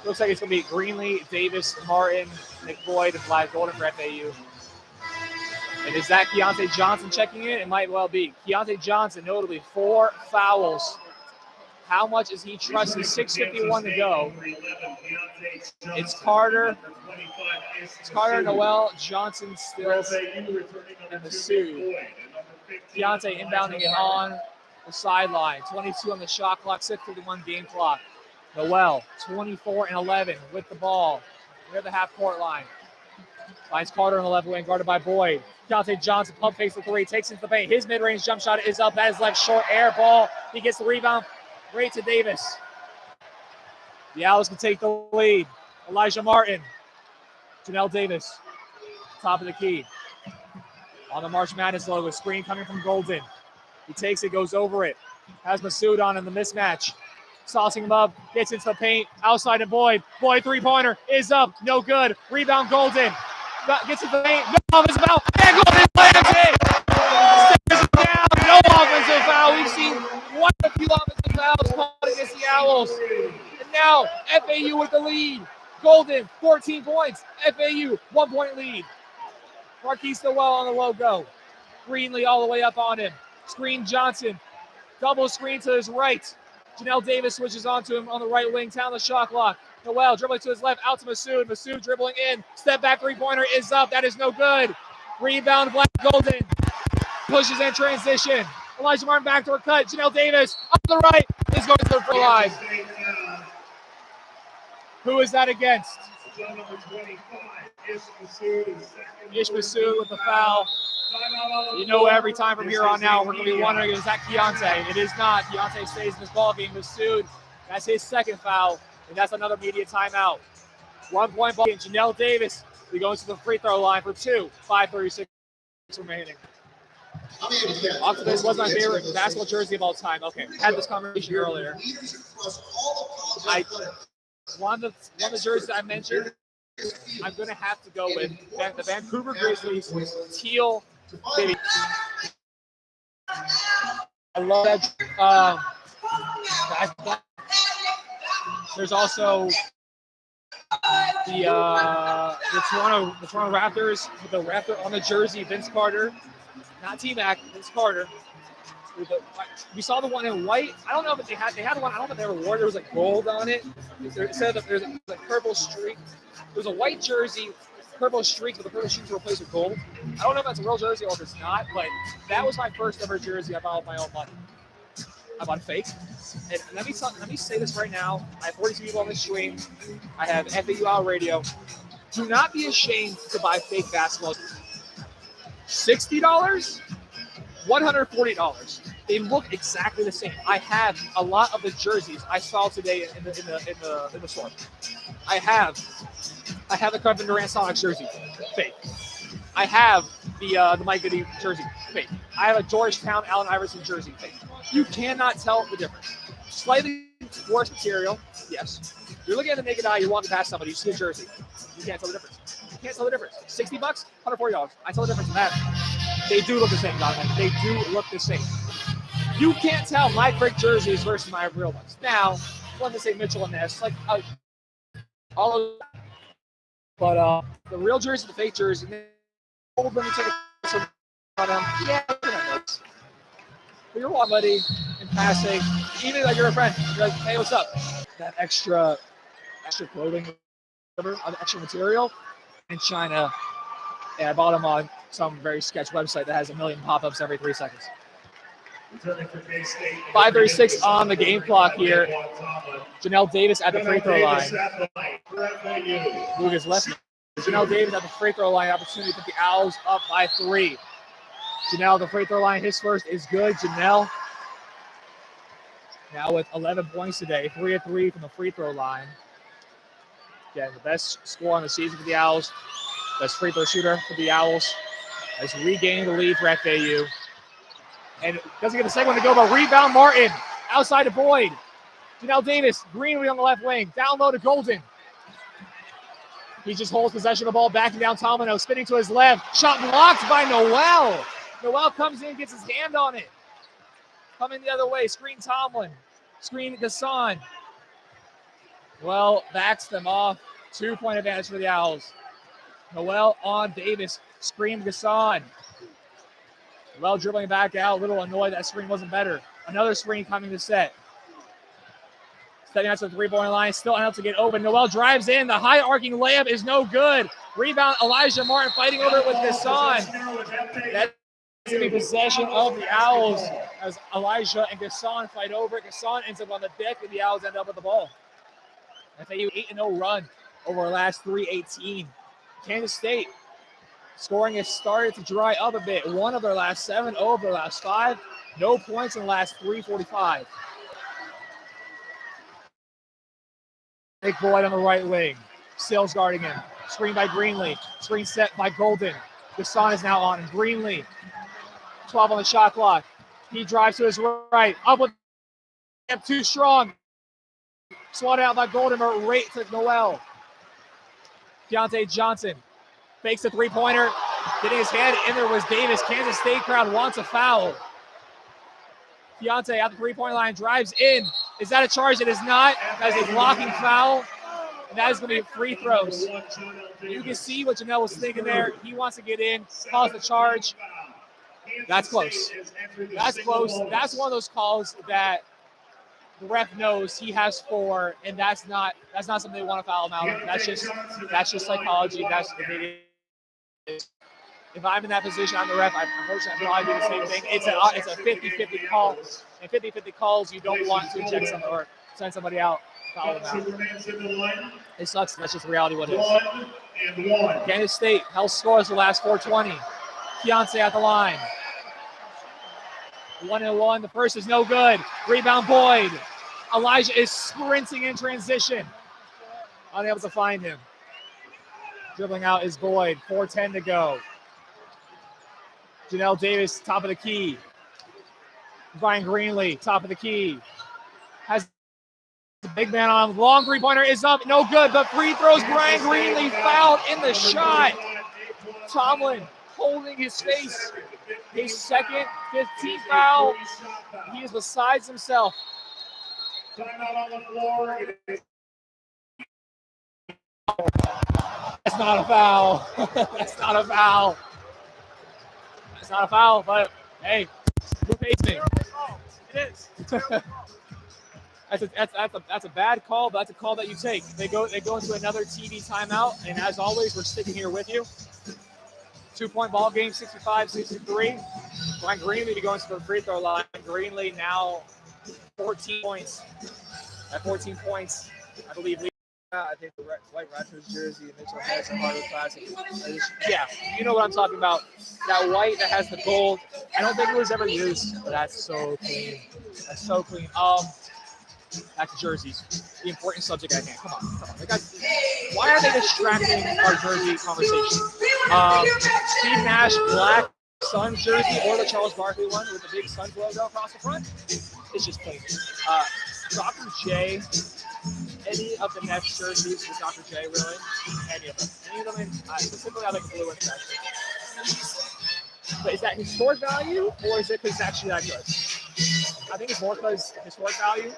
Looks like it's going to be Greenlee, Davis, Martin, McBoyd, and Vlad Golden for FAU. And is that Keontae Johnson checking in? It might well be. Keontae Johnson, notably 4 fouls. How much is he trusting? 6:51 to go. It's Carter. It's Carter, Noel, Johnson, Stills, and Masood. Keontae inbounding it on the sideline. 22 on the shot clock, 6:51 game clock. Noel, 24 and 11 with the ball near the half-court line. Finds Carter on the left wing, guarded by Boyd. Keontae Johnson, pump fakes the 3, takes into the paint. His mid-range jump shot is up. That is left short, air ball. He gets the rebound. Right to Davis. The Owls can take the lead. Elijah Martin. Janelle Davis. Top of the key. On the March Madness logo. Screen coming from Golden. He takes it, goes over it. Has Masood on in the mismatch. Saucing him up. Gets into the paint. Outside to Boyd. Boyd three-pointer is up. No good. Rebound Golden. Gets into the paint. No offensive foul. And Golden slams it. Stares it down. No offensive foul. We've seen quite a few offensive fouls called against the Owls. And now FAU with the lead. Golden, 14 points. FAU, 1-point lead. Marquise Noel on the logo. Greenlee all the way up on him. Screen Johnson. Double screen to his right. Janelle Davis switches onto him on the right wing. Down the shot clock. Noel dribbling to his left. Out to Masood. Masood dribbling in. Step back three-pointer is up. That is no good. Rebound Black Golden. Pushes in transition. Elijah Martin backdoor cut. Janelle Davis up the right is going to the free line. Who is that against? Ish Masood with the foul. You know, every time from here on out, we're going to be wondering, is that Keontae? It is not. Keontae stays in this ballgame. Masood, that's his second foul, and that's another media timeout. 1-point ball. And Janelle Davis, he goes to the free throw line for 2. 5:36 remaining. This was my favorite basketball jersey of all time. Okay, I had this conversation earlier. One of the jerseys I mentioned, I'm going to have to go with the Vancouver Grizzlies teal baby. I love that. There's also the Toronto Raptors with the Raptor on the jersey, Vince Carter. Not T-Mac, Vince Carter. We saw the one in white. I don't know if they had one. I don't know if they ever wore it. There was like gold on it. It said that there's a purple streak. There was a white jersey, purple streaks, but the purple streaks were replaced with gold. I don't know if that's a real jersey or if it's not, but that was my first ever jersey I bought with my own money. I bought a fake. And let me say this right now. I have 42 people on the stream. I have FAU Owl Radio. Do not be ashamed to buy fake basketball. $60, $140. They look exactly the same. I have a lot of the jerseys I saw today in the store. I have the Kevin Durant Sonics jersey, fake. I have the Mike Goody jersey, fake. I have a Georgetown Allen Iverson jersey, fake. You cannot tell the difference. Slightly worse material, yes. You're looking at the naked eye, you're walking past somebody, you see a jersey. You can't tell the difference. You can't tell the difference. $60, $140. I tell the difference in that. They do look the same, Donovan. They do look the same. You can't tell my fake jerseys versus my real ones. Now, one to say Mitchell and Ness, like all of that. But the real jersey, the fake jersey, let me take a picture of them. Yeah, but you're one buddy in passing, even like you're a friend. You're like, hey, what's up? That extra clothing, whatever, extra material in China. And I bought them on some very sketch website that has 1 million pop-ups every 3 seconds. 5:36 on the game clock here. Janelle Davis at the free throw line. Lucas left. Janelle Davis at the free throw line. Opportunity to put the Owls up by 3. Janelle, the free throw line, his first is good. Janelle now with 11 points today. 3 of 3 from the free throw line. Again, the best score on the season for the Owls. Best free throw shooter for the Owls. Has regained the lead for FAU. And doesn't get a second one to go, but rebound Martin. Outside to Boyd. Janelle Davis, Greenlee on the left wing. Down low to Golden. He just holds possession of the ball, backing down Tomlino, spinning to his left. Shot blocked by Noel. Noel comes in, gets his hand on it. Coming the other way, screen Tomlin. Screen Gasson. Well, backs them off. 2-point advantage for the Owls. Noel on Davis. Screen Gasson. Noel dribbling back out. A little annoyed that screen wasn't better. Another screen coming to set. Stepping out to the 3-point line. Still unable to get open. Noel drives in. The high arcing layup is no good. Rebound Elijah Martin fighting over it with Gasson. That's going to be possession of the Owls as Elijah and Gasson fight over it. Gasson ends up on the deck and the Owls end up with the ball. FAU 8-0 run over our last 3-18. Kansas State scoring has started to dry up a bit. 1 of their last 7, 0 of their last 5. No points in the last 3:45. Nick Boyd on the right wing. Sills guarding him. Screen by Greenlee. Screen set by Golden. Gasson is now on. And Greenlee. 12 on the shot clock. He drives to his right. Up with him. Too strong. Swatted out by Golden. Right to Noel. Deontay Johnson. Fakes a 3-pointer. Getting his hand in there was Davis. Kansas State crowd wants a foul. Deontay at the 3-point line. Drives in. Is that a charge? It is not. That is a blocking foul. And that is going to be free throws. You can see what Janelle was thinking there. He wants to get in. Calls the charge. That's close. That's close. That's one of those calls that the ref knows he has 4, and that's not something they want to foul him out of. That's just psychology. That's the if I'm in that position, I'm the ref. Unfortunately, I probably do the same thing. It's a 50-50 call. And 50-50 calls, you don't want to eject somebody or send somebody out, foul them out. It sucks. That's just reality what it is. Kansas State held scores the last 4:20. Keontae at the line. 1-1. The first is no good. Rebound Boyd. Elijah is sprinting in transition. Unable to find him. Dribbling out is Boyd. 4:10 to go. Janelle Davis, top of the key. Brian Greenlee, top of the key. Has the big man on. Long 3-pointer is up. No good. The free throws. Brian Greenlee fouled in the shot. Tomlin holding his face. His second 15th foul. He is besides himself. Timeout on the floor. That's not a foul. That's not a foul. That's not a foul, but hey, who pays me? is. That's a bad call, but that's a call that you take. They go into another TV timeout, and as always, we're sticking here with you. 2-point ball game, 65-63. Brian Greenlee to go into the free throw line. Greenlee now 14 points. At 14 points, I believe. I think the white Raptors jersey and Mitchell Harrison Harlow Classic. Yeah, you know what I'm talking about. That white that has the gold. I don't think it was ever used, but that's so clean. That's so clean. Back to jerseys. The important subject at hand. Come on. Why are they distracting our jersey conversation? Steve Nash black Suns jersey or the Charles Barkley one with the big Suns logo across the front. It's just clean. Dr. J. Any of the Nets jerseys with Dr. J, really? Any of them. Specifically, I like the blue and red. But is that historic value, or is it because it's actually that good? I think it's more because historic value.